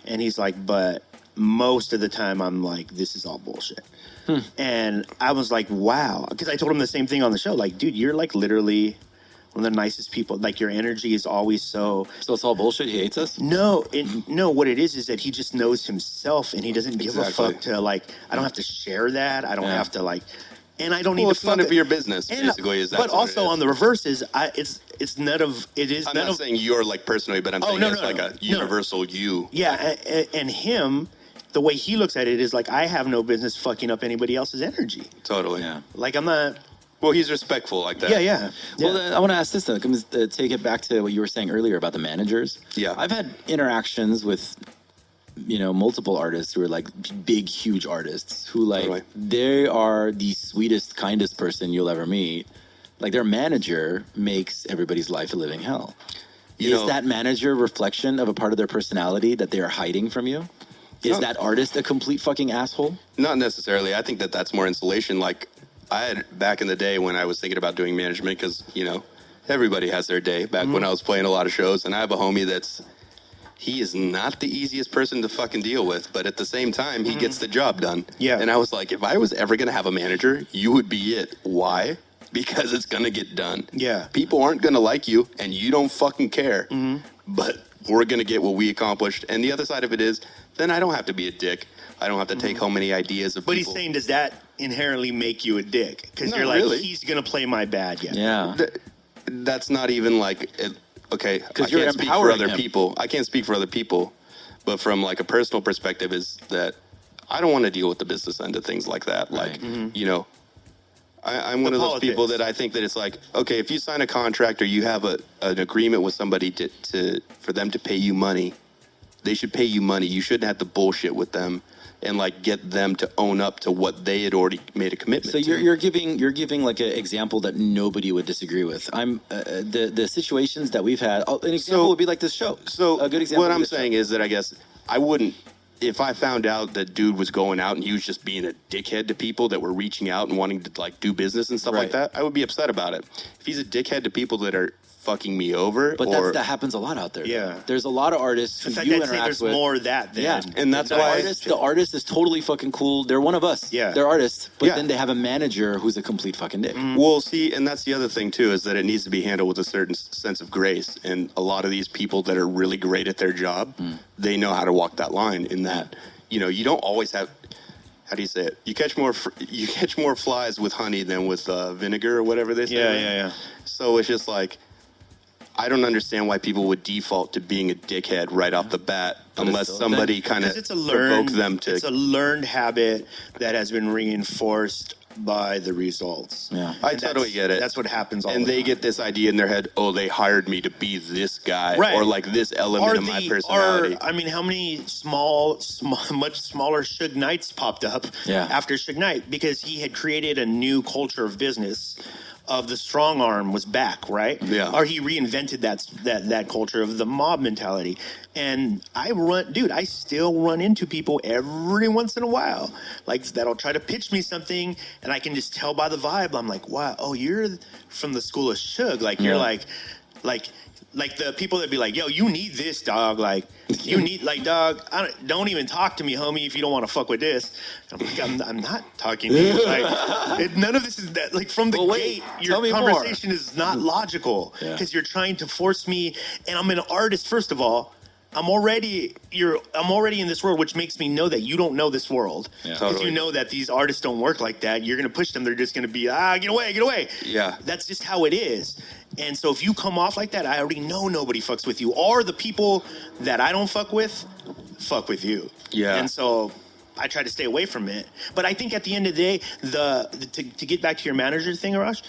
And he's like, but most of the time I'm like, this is all bullshit. And I was like, wow. Because I told him the same thing on the show. Like, dude, you're like literally one of the nicest people. Like, your energy is always so... So it's all bullshit. He hates us. No, what it is that he just knows himself and he doesn't give a Exactly. fuck to, like, I don't have to share that. I don't Yeah. have to, like... And I don't need Well, to it's none fuck of your business, And- basically. Is that but also on the reverse is, it's none of... It is I'm none not of... saying you're like personally, but I'm Oh, saying no, it's no, like no. a universal you. Yeah, and him, the way he looks at it is like, I have no business fucking up anybody else's energy. Totally. Yeah. Like, I'm not... Well, he's respectful like that. Yeah. Well, then I want to ask this though. Take it back to what you were saying earlier about the managers. Yeah. I've had interactions with, multiple artists who are like big, huge artists who like Totally. they are the sweetest, kindest person you'll ever meet. Like their manager makes everybody's life a living hell. You Is know- that manager a reflection of a part of their personality that they are hiding from you? Is No. that artist a complete fucking asshole? Not necessarily. I think that's more insulation. Like, I had back in the day when I was thinking about doing management, because, everybody has their day back when I was playing a lot of shows. And I have a homie he is not the easiest person to fucking deal with, but at the same time, he gets the job done. Yeah. And I was like, if I was ever going to have a manager, you would be it. Why? Because it's going to get done. Yeah. People aren't going to like you, and you don't fucking care. But we're going to get what we accomplished. And the other side of it is, then I don't have to be a dick. I don't have to take home any ideas of But people. he's saying, does that inherently make you a dick? Because Not you're like, really. he's going to play my bad guy. Yeah. That's not even like, okay, I 'Cause you're can't speak for empowering other him. people. I can't speak for other people. But from like a personal perspective is that I don't want to deal with the business end of things like that. Right. Like, I'm one of those politics. people that I think that it's like, okay, if you sign a contract or you have an agreement with somebody for them to pay you money, They should pay you money. You shouldn't have to bullshit with them and like get them to own up to what they had already made a commitment So to. you're giving like an example that nobody would disagree with. I'm the situations that we've had. An example would be like this show. So a good example. what I'm saying is that I guess I wouldn't, if I found out that dude was going out and he was just being a dickhead to people that were reaching out and wanting to like do business and stuff like that, I would be upset about it. If he's a dickhead to people that are fucking me over, But that happens a lot out there. Yeah. There's a lot of artists who you interact there's with. more of that. Yeah, and that's why the artist is totally fucking cool. They're one of us. Yeah. They're artists, but then they have a manager who's a complete fucking dick. Well, see, and that's the other thing too, is that it needs to be handled with a certain sense of grace. And a lot of these people that are really great at their job, they know how to walk that line. In that, you know, you don't always have. How do you say it? You catch more flies with honey than with vinegar or whatever they say. Yeah. So it's just like, I don't understand why people would default to being a dickhead right off the bat, unless somebody kind of provokes them to. It's a learned habit that has been reinforced by the results. Yeah, I totally get it. That's what happens all and the they time. get this idea in their head, oh, they hired me to be this guy, Right. or like this element of my personality. I mean, how many much smaller Suge Knights popped up after Suge Knight? Because he had created a new culture of business. Of the strong arm was back, right? Yeah. Or he reinvented that culture of the mob mentality. And I still run into people every once in a while, like that'll try to pitch me something, and I can just tell by the vibe. I'm like, wow, oh, you're from the school of Suge, like you're like the people that be like, yo, you need this, dog. Like, you need, like, dog, don't even talk to me, homie, if you don't want to fuck with this. I'm like, I'm not talking to you. Like, none of this is that. Like, from the gate, your conversation is not logical because you're trying to force me. And I'm an artist, first of all. I'm already in this world, which makes me know that you don't know this world. Because you know that these artists don't work like that. You're going to push them. They're just going to be, get away. Yeah. That's just how it is. And so if you come off like that, I already know nobody fucks with you. Or the people that I don't fuck with you. Yeah. And so I try to stay away from it. But I think at the end of the day, to get back to your manager thing, Arash,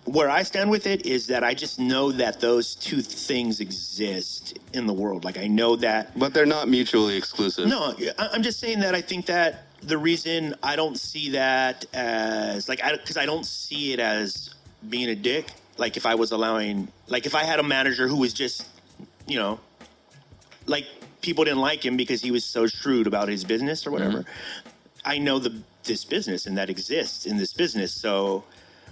where I stand with it is that I just know that those two things exist in the world. Like, I know that. But they're not mutually exclusive. No, I'm just saying that I think that the reason I don't see that as, like, because I don't see it as being a dick. Like, if I was allowing, like, if I had a manager who was just, you know, like, people didn't like him because he was so shrewd about his business or whatever. I know this business, and that exists in this business. So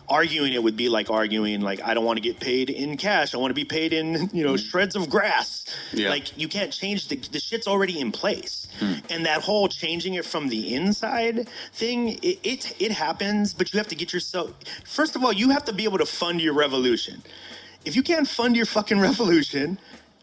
arguing it would be like arguing, like, I don't want to get paid in cash. I want to be paid in, shreds of grass. Yeah. Like, you can't change the shit's already in place. And that whole changing it from the inside thing, it happens, but you have to get yourself, first of all, you have to be able to fund your revolution. If you can't fund your fucking revolution,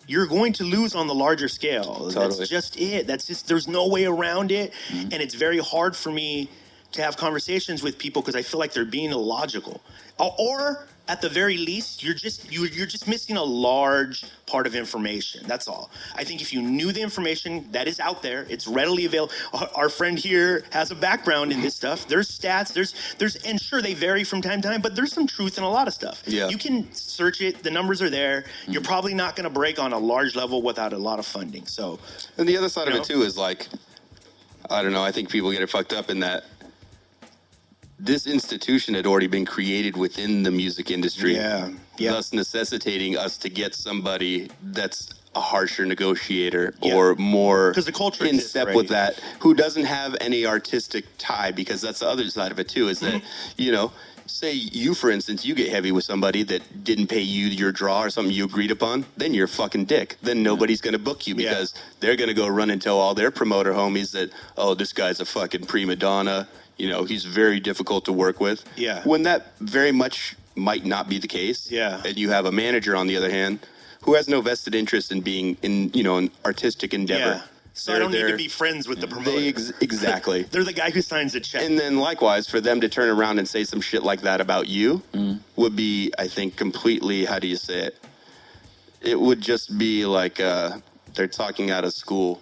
you're going to lose on the larger scale. Totally. That's just it. There's no way around it. And it's very hard for me to have conversations with people because I feel like they're being illogical, or at the very least, you're just missing a large part of information. That's all. I think if you knew the information that is out there, it's readily available. Our friend here has a background in this stuff. There's stats. There's, and sure, they vary from time to time, but there's some truth in a lot of stuff. Yeah. You can search it. The numbers are there. You're probably not going to break on a large level without a lot of funding. So, and the other side of it too is like, I don't know. I think people get it fucked up in that this institution had already been created within the music industry, thus necessitating us to get somebody that's a harsher negotiator or more the culture in step with that, who doesn't have any artistic tie, because that's the other side of it too, is that, say you, for instance, you get heavy with somebody that didn't pay you your draw or something you agreed upon, then you're a fucking dick. Then nobody's going to book you because they're going to go run and tell all their promoter homies that, oh, this guy's a fucking prima donna. He's very difficult to work with. Yeah. When that very much might not be the case. Yeah. And you have a manager, on the other hand, who has no vested interest in being in, an artistic endeavor. Yeah. So I don't need to be friends with the promoter. Exactly. They're the guy who signs the check. And then likewise, for them to turn around and say some shit like that about you would be, I think, completely, how do you say it? It would just be like they're talking out of school.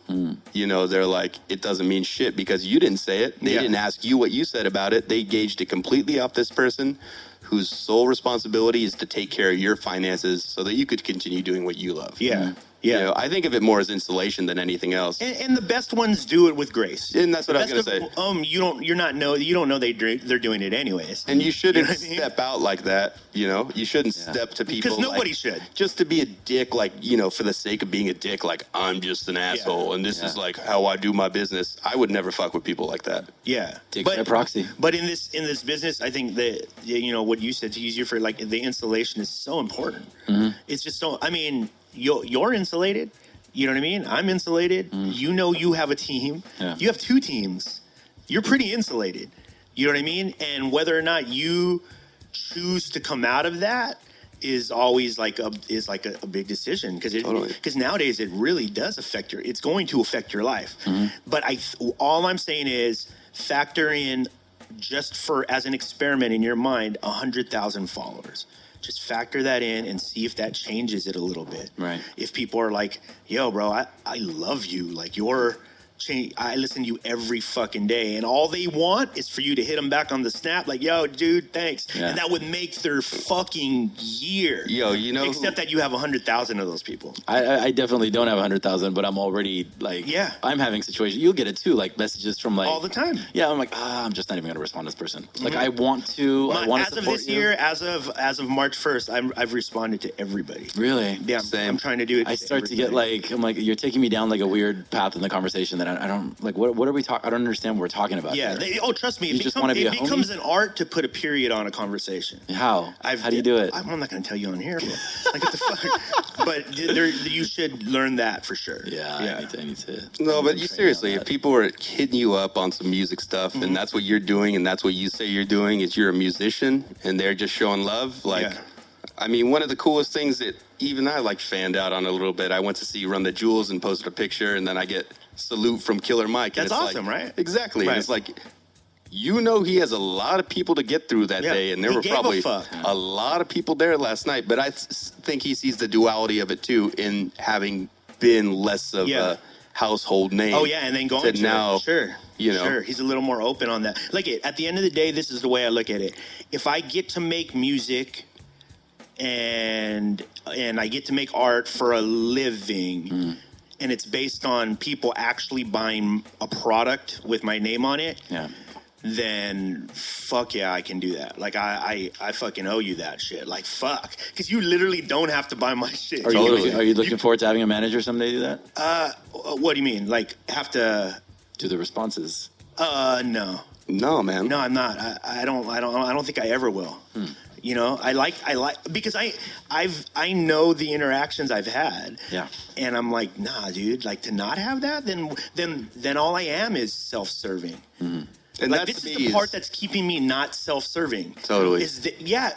They're like, it doesn't mean shit because you didn't say it. They didn't ask you what you said about it. They gauged it completely off this person whose sole responsibility is to take care of your finances so that you could continue doing what you love. Yeah. Yeah. You know, I think of it more as installation than anything else. And the best ones do it with grace. And that's what The I was best gonna say. You don't know they're doing it anyways. And you shouldn't know what I mean? step out like that, you know? You shouldn't step to people Because nobody like, should. Just to be a dick, like, you know, for the sake of being a dick, like, I'm just an asshole, and this is, like, how I do my business. I would never fuck with people like that. Yeah. Dick by proxy. But in this business, I think that, you know, what you said to use you for, like, the installation is so important. It's just so, I mean, you're insulated. You know what I mean? I'm insulated. You know you have a team. Yeah. You have 2 teams. You're pretty insulated. You know what I mean? And whether or not you choose to come out of that is always like a big decision, because nowadays it really does affect it's going to affect your life. But all I'm saying is factor in, just as an experiment in your mind, 100,000 followers. Just factor that in and see if that changes it a little bit. Right. If people are like, yo, bro, I love you. Like, I listen to you every fucking day. And all they want is for you to hit them back on the snap. Like, yo, dude, thanks. Yeah. And that would make their fucking year. Yo, you know. Except that you have 100,000 of those people. I definitely don't have 100,000, but I'm already like, I'm having situations. You'll get it too, like messages from like all the time. Yeah, I'm like, I'm just not even gonna respond to this person. Like, I want to. I want to as of support this you. year, as of March 1st, I've responded to everybody. Really? Yeah, Same. I'm trying to do it. I start to get like, I'm like, you're taking me down like a weird path in the conversation that I don't like. What are we talking? I don't understand what we're talking about. Yeah. here. Trust me. You just want to be a homie? becomes an art to put a period on a conversation. How? How do you do it? I'm not going to tell you on here. Like, what the fuck? But you should learn that for sure. Yeah. I need to. No, but seriously, if people are hitting you up on some music stuff and that's what you're doing and that's what you say you're doing, is you're a musician and they're just showing love, like, I mean, one of the coolest things that even I like fanned out on a little bit, I went to see Run the Jewels and posted a picture, and then I get salute from Killer Mike. That's and it's awesome, like, right? Exactly. Right. And it's like, you know, he has a lot of people to get through that day, and there were probably a lot of people there last night, but I think he sees the duality of it too, in having been less of a household name. Oh yeah, and then going to now, sure. You know, sure, he's a little more open on that. Like, at the end of the day, this is the way I look at it. If I get to make music and I get to make art for a living, and it's based on people actually buying a product with my name on it, then fuck yeah, I can do that. Like, I fucking owe you that shit. Like, fuck, because you literally don't have to buy my shit. Are you looking forward to having a manager someday do that? What do you mean? Like, have to do the responses? No. No, man. No, I'm not. I don't think I ever will. You know, I like because I know the interactions I've had. Yeah. And I'm like, nah, dude, like, to not have that, then all I am is self-serving. And like, this is the part that's keeping me not self-serving. Totally.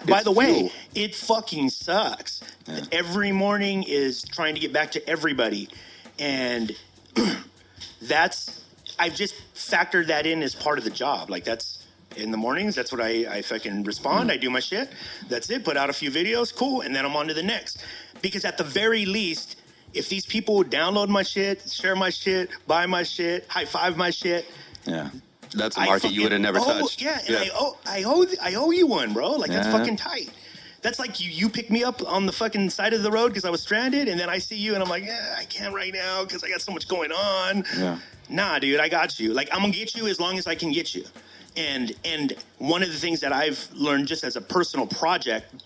By the way, it fucking sucks. Yeah. Every morning is trying to get back to everybody. And I've just factored that in as part of the job. Like, that's in the mornings, that's what I fucking respond. I do my shit. That's it. Put out a few videos. Cool. And then I'm on to the next. Because at the very least, if these people would download my shit, share my shit, buy my shit, high five my shit. Yeah. That's a market you would have never touched. Yeah. And I owe you one, bro. Like, that's fucking tight. That's like you pick me up on the fucking side of the road because I was stranded, and then I see you and I'm like, I can't right now because I got so much going on. Yeah. Nah, dude, I got you. Like, I'm gonna get you as long as I can get you. And one of the things that I've learned just as a personal project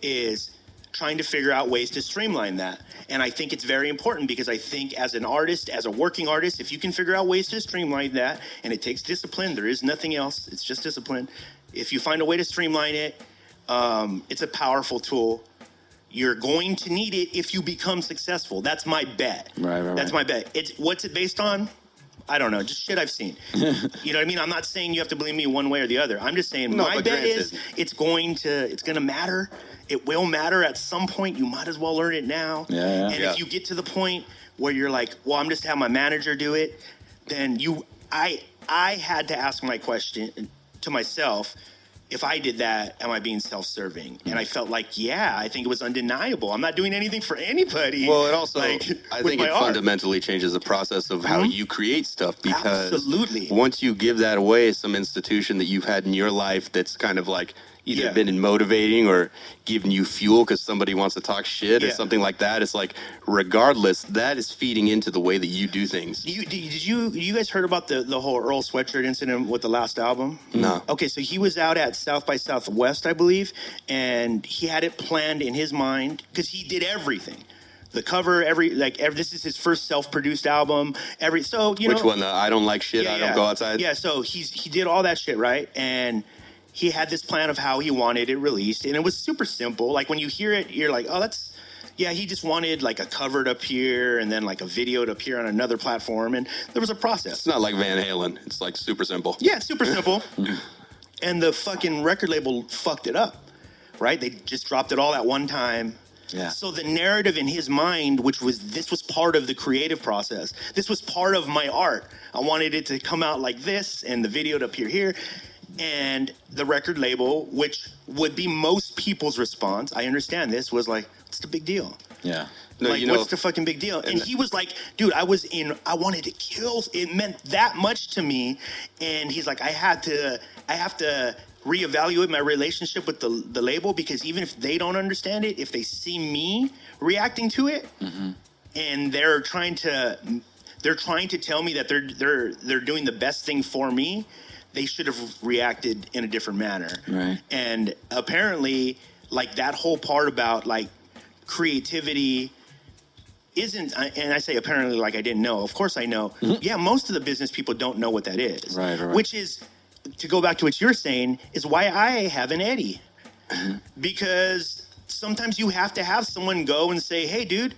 is trying to figure out ways to streamline that. And I think it's very important because I think as an artist, as a working artist, if you can figure out ways to streamline that, and it takes discipline, there is nothing else, it's just discipline. If you find a way to streamline it, it's a powerful tool. You're going to need it if you become successful. That's my bet. Right. That's my bet. What's it based on? I don't know, just shit I've seen. You know what I mean? I'm not saying you have to believe me one way or the other. I'm just saying my bet is it's going to matter. It will matter at some point. You might as well learn it now. Yeah. And if you get to the point where you're like, well, I'm just have my manager do it, then I had to ask my question to myself, if I did that, am I being self-serving? And I felt like, I think it was undeniable. I'm not doing anything for anybody. Well, it also, I think it fundamentally changes the process of how you create stuff, because Absolutely. once you give that away, some institution that you've had in your life that's kind of like, either been motivating or giving you fuel because somebody wants to talk shit or something like that. It's like, regardless, that is feeding into the way that you do things. Did you guys heard about the whole Earl Sweatshirt incident with the last album? No. Okay, so he was out at South by Southwest, I believe, and he had it planned in his mind because he did everything. The cover, this is his first self-produced album. Which one? I Don't Like Shit, I Don't Go Outside? Yeah, so he did all that shit, right? And he had this plan of how he wanted it released, and it was super simple. Like, when you hear it, you're like, oh, he just wanted, like, a cover to appear and then, like, a video to appear on another platform, and there was a process. It's not like Van Halen. It's, like, super simple. Yeah, it's super simple. And the fucking record label fucked it up, right? They just dropped it all at one time. Yeah. So the narrative in his mind, this was part of the creative process. This was part of my art. I wanted it to come out like this and the video to appear here. And the record label, which would be most people's response, I understand this, was like, what's the big deal? Yeah. No, what's the fucking big deal? And he was like, dude, I wanted to kill. It meant that much to me. And he's like, I have to reevaluate my relationship with the label, because even if they don't understand it, if they see me reacting to it, and they're trying to tell me that they're doing the best thing for me, they should have reacted in a different manner. Right. And apparently, like, that whole part about, like, creativity isn't, and I say apparently like I didn't know. Of course I know. Yeah, most of the business people don't know what that is. Right. Which is, to go back to what you're saying, is why I have an Eddie. Because sometimes you have to have someone go and say, hey, dude,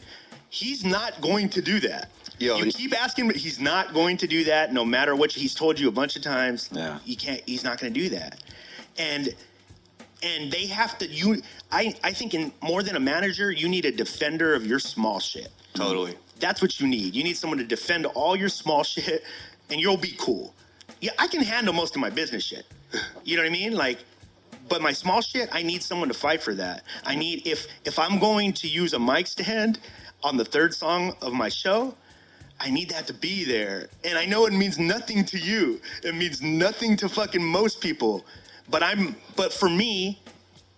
he's not going to do that. You keep asking, but he's not going to do that, no matter what he's told you a bunch of times. Yeah. He's not going to do that. And they have to, I think in more than a manager, you need a defender of your small shit. Totally. That's what you need. You need someone to defend all your small shit, and you'll be cool. Yeah, I can handle most of my business shit. You know what I mean? Like, but my small shit, I need someone to fight for that. I need, if I'm going to use a mic stand on the third song of my show, I need that to be there. And I know it means nothing to you. It means nothing to fucking most people. But for me,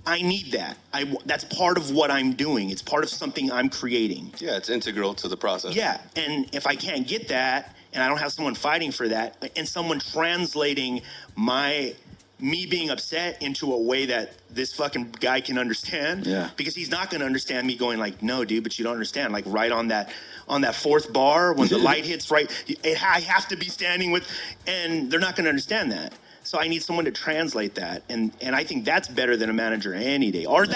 I need that. That's part of what I'm doing. It's part of something I'm creating. Yeah, it's integral to the process. Yeah, and if I can't get that, and I don't have someone fighting for that, and someone translating me being upset into a way that this fucking guy can understand, because he's not going to understand me going like, no, dude, but you don't understand. Like, right on that fourth bar, when the light hits right, I have to be standing with, and they're not going to understand that. So I need someone to translate that, and I think that's better than a manager any day. Or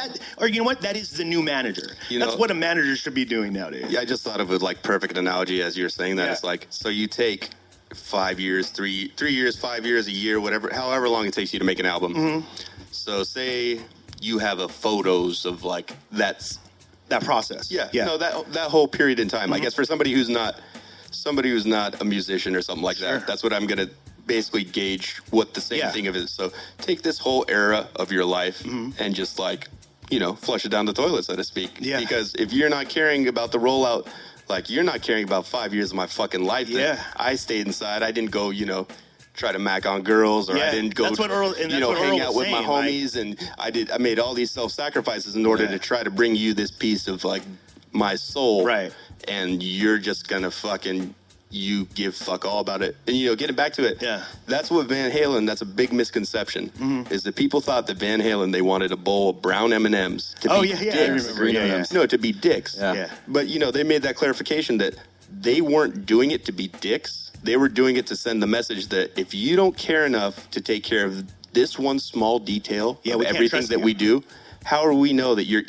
you know what? That is the new manager. That's what a manager should be doing nowadays. Yeah, I just thought of a like perfect analogy as you're saying that. It's like, so you take 5 years, 3 years, 5 years, a year, whatever, however long it takes you to make an album. So say you have a photos of like that process. Yeah. No, that whole period in time. I guess for somebody who's not a musician or something like that, that's what I'm gonna basically gauge what the same thing of it is. So take this whole era of your life and just like, flush it down the toilet, so to speak. Yeah. Because if you're not caring about the rollout, like, you're not caring about 5 years of my fucking life. Yeah. I stayed inside. I didn't go, try to mac on girls, or I didn't go, hang out with my homies. And I made all these self-sacrifices in order to try to bring you this piece of like my soul. Right. And you're just gonna you give fuck all about it. And, getting back to it, that's what Van Halen, that's a big misconception, is that people thought that Van Halen, they wanted a bowl of brown M&Ms to be dicks. I remember. No, to be dicks. Yeah. But, they made that clarification that they weren't doing it to be dicks. They were doing it to send the message that if you don't care enough to take care of this one small detail of everything that we do, how do we know that you're,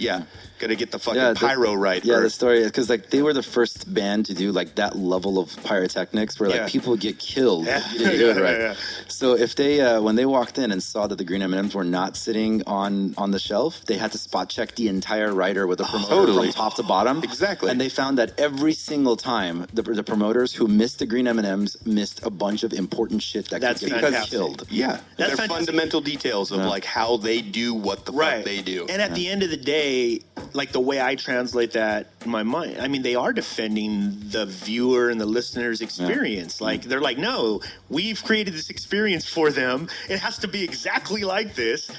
gonna get the fucking pyro right? Yeah, the story is because like they were the first band to do like that level of pyrotechnics where like people get killed. If you didn't do it right. So if they when they walked in and saw that the green M&Ms were not sitting on the shelf, they had to spot check the entire writer with a promoter from top to bottom. Exactly. And they found that every single time the promoters who missed the green M&Ms missed a bunch of important shit that could get killed. Yeah, they're fundamental details of like how they do what the fuck they do. And at the end of the day, like the way I translate that in my mind, I mean, they are defending the viewer and the listener's experience. Like, they're like, no, we've created this experience for them. It has to be exactly like this.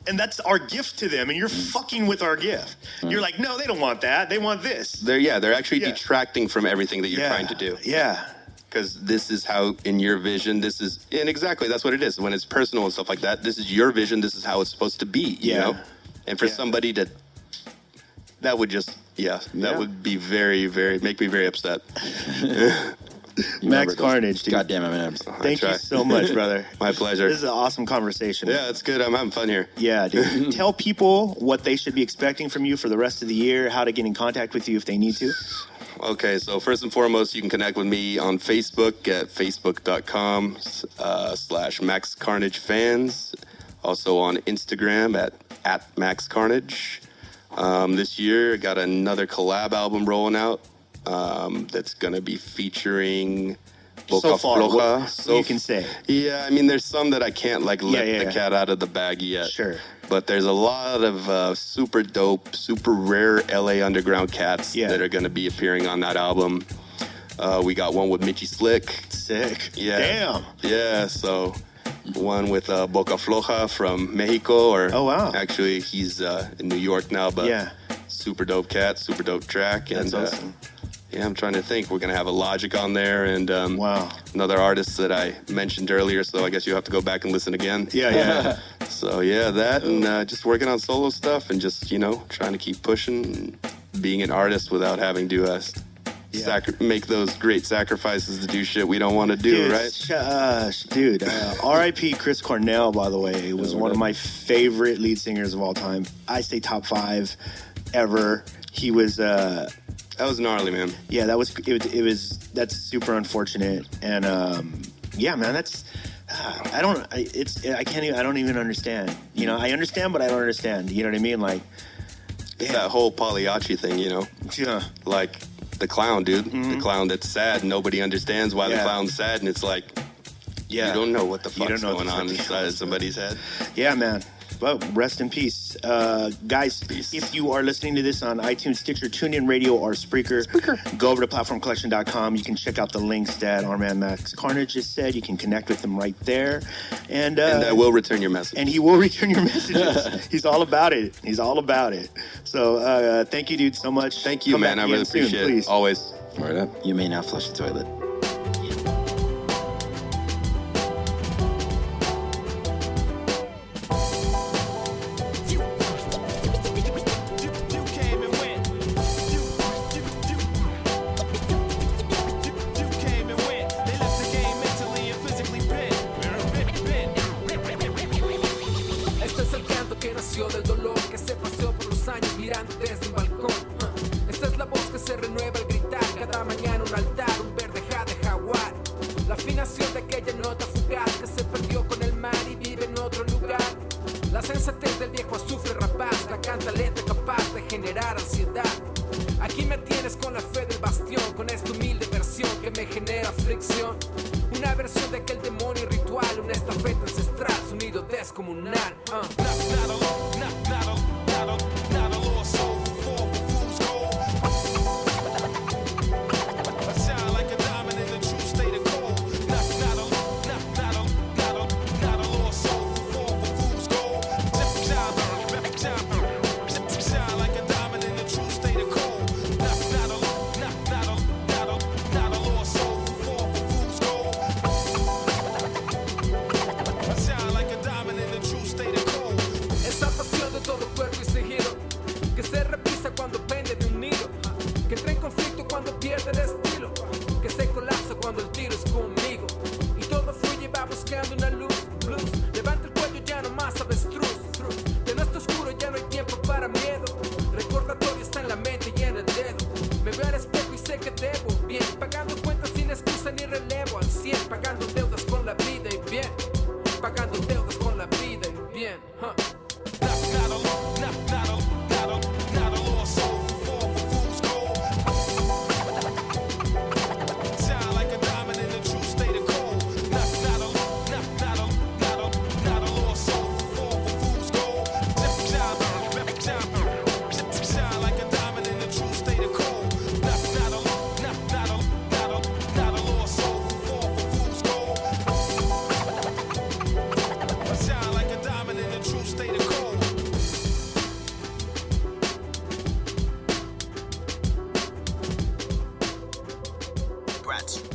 and that's our gift to them, and you're fucking with our gift. You're like, no, they don't want that. They want this. They're actually detracting from everything that you're trying to do. Yeah. Because this is how, in your vision, and exactly, that's what it is. When it's personal and stuff like that, this is your vision, this is how it's supposed to be, you know? And for somebody that would just, that would be make me very upset. Max Carnage, dude. God damn it, man. Thank you so much, brother. My pleasure. This is an awesome conversation. Yeah, it's good. I'm having fun here. Yeah, dude. Tell people what they should be expecting from you for the rest of the year, how to get in contact with you if they need to. Okay, so first and foremost, you can connect with me on Facebook at facebook.com/MaxCarnageFans. Also on Instagram at MaxCarnage. This year, I got another collab album rolling out that's going to be featuring Boca Floja. So you can say. Yeah, I mean, there's some that I can't let the cat out of the bag yet. Sure. But there's a lot of super dope, super rare LA underground cats that are going to be appearing on that album. We got one with Mitchy Slick. Sick. Yeah. Damn. Yeah, so one with Boca Floja from Mexico. Oh, wow. Actually, he's in New York now, but super dope cat, super dope track. That's awesome. Yeah, I'm trying to think. We're going to have a Logic on there and another artist that I mentioned earlier, so I guess you have to go back and listen again. Yeah. So, that and just working on solo stuff and just, trying to keep pushing, being an artist without having to make those great sacrifices to do shit we don't want to do, right? R.I.P. Chris Cornell, by the way, was one of my favorite lead singers of all time. I say top 5 ever. He was... that was gnarly, man. Yeah, that's super unfortunate. And, man, that's... I don't even understand. I understand, but I don't understand. You know what I mean? Like... It's that whole Pagliacci thing, Yeah. Like... The clown, dude. Mm-hmm. The clown that's sad. Nobody understands why the clown's sad, and it's like, you don't know what the fuck's going on inside somebody's head. Yeah, man. Well, rest in peace. Guys, if you are listening to this on iTunes, Stitcher, TuneIn Radio, or Spreaker, go over to platformcollection.com. You can check out the links that our man Max Carnage just said. You can connect with him right there. And I will return your message. And he will return your messages. He's all about it. So thank you, dude, so much. Thank you, man. I really appreciate it. Always. Word up. You may now flush the toilet. Del dolor que se paseó por los años mirando desde un balcón. Esta es la voz que se renueva al gritar cada mañana un altar, un verde jade jaguar. La afinación de aquella nota fugaz que se perdió con el mar y vive en otro lugar. La sensatez del viejo azufre rapaz, la cantaleta capaz de generar ansiedad. Aquí me tienes con la fe del bastión, con esta humilde versión que me genera fricción. Una versión de aquel demonio ritual, una estafeta ancestral, sonido descomunal.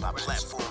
my platform.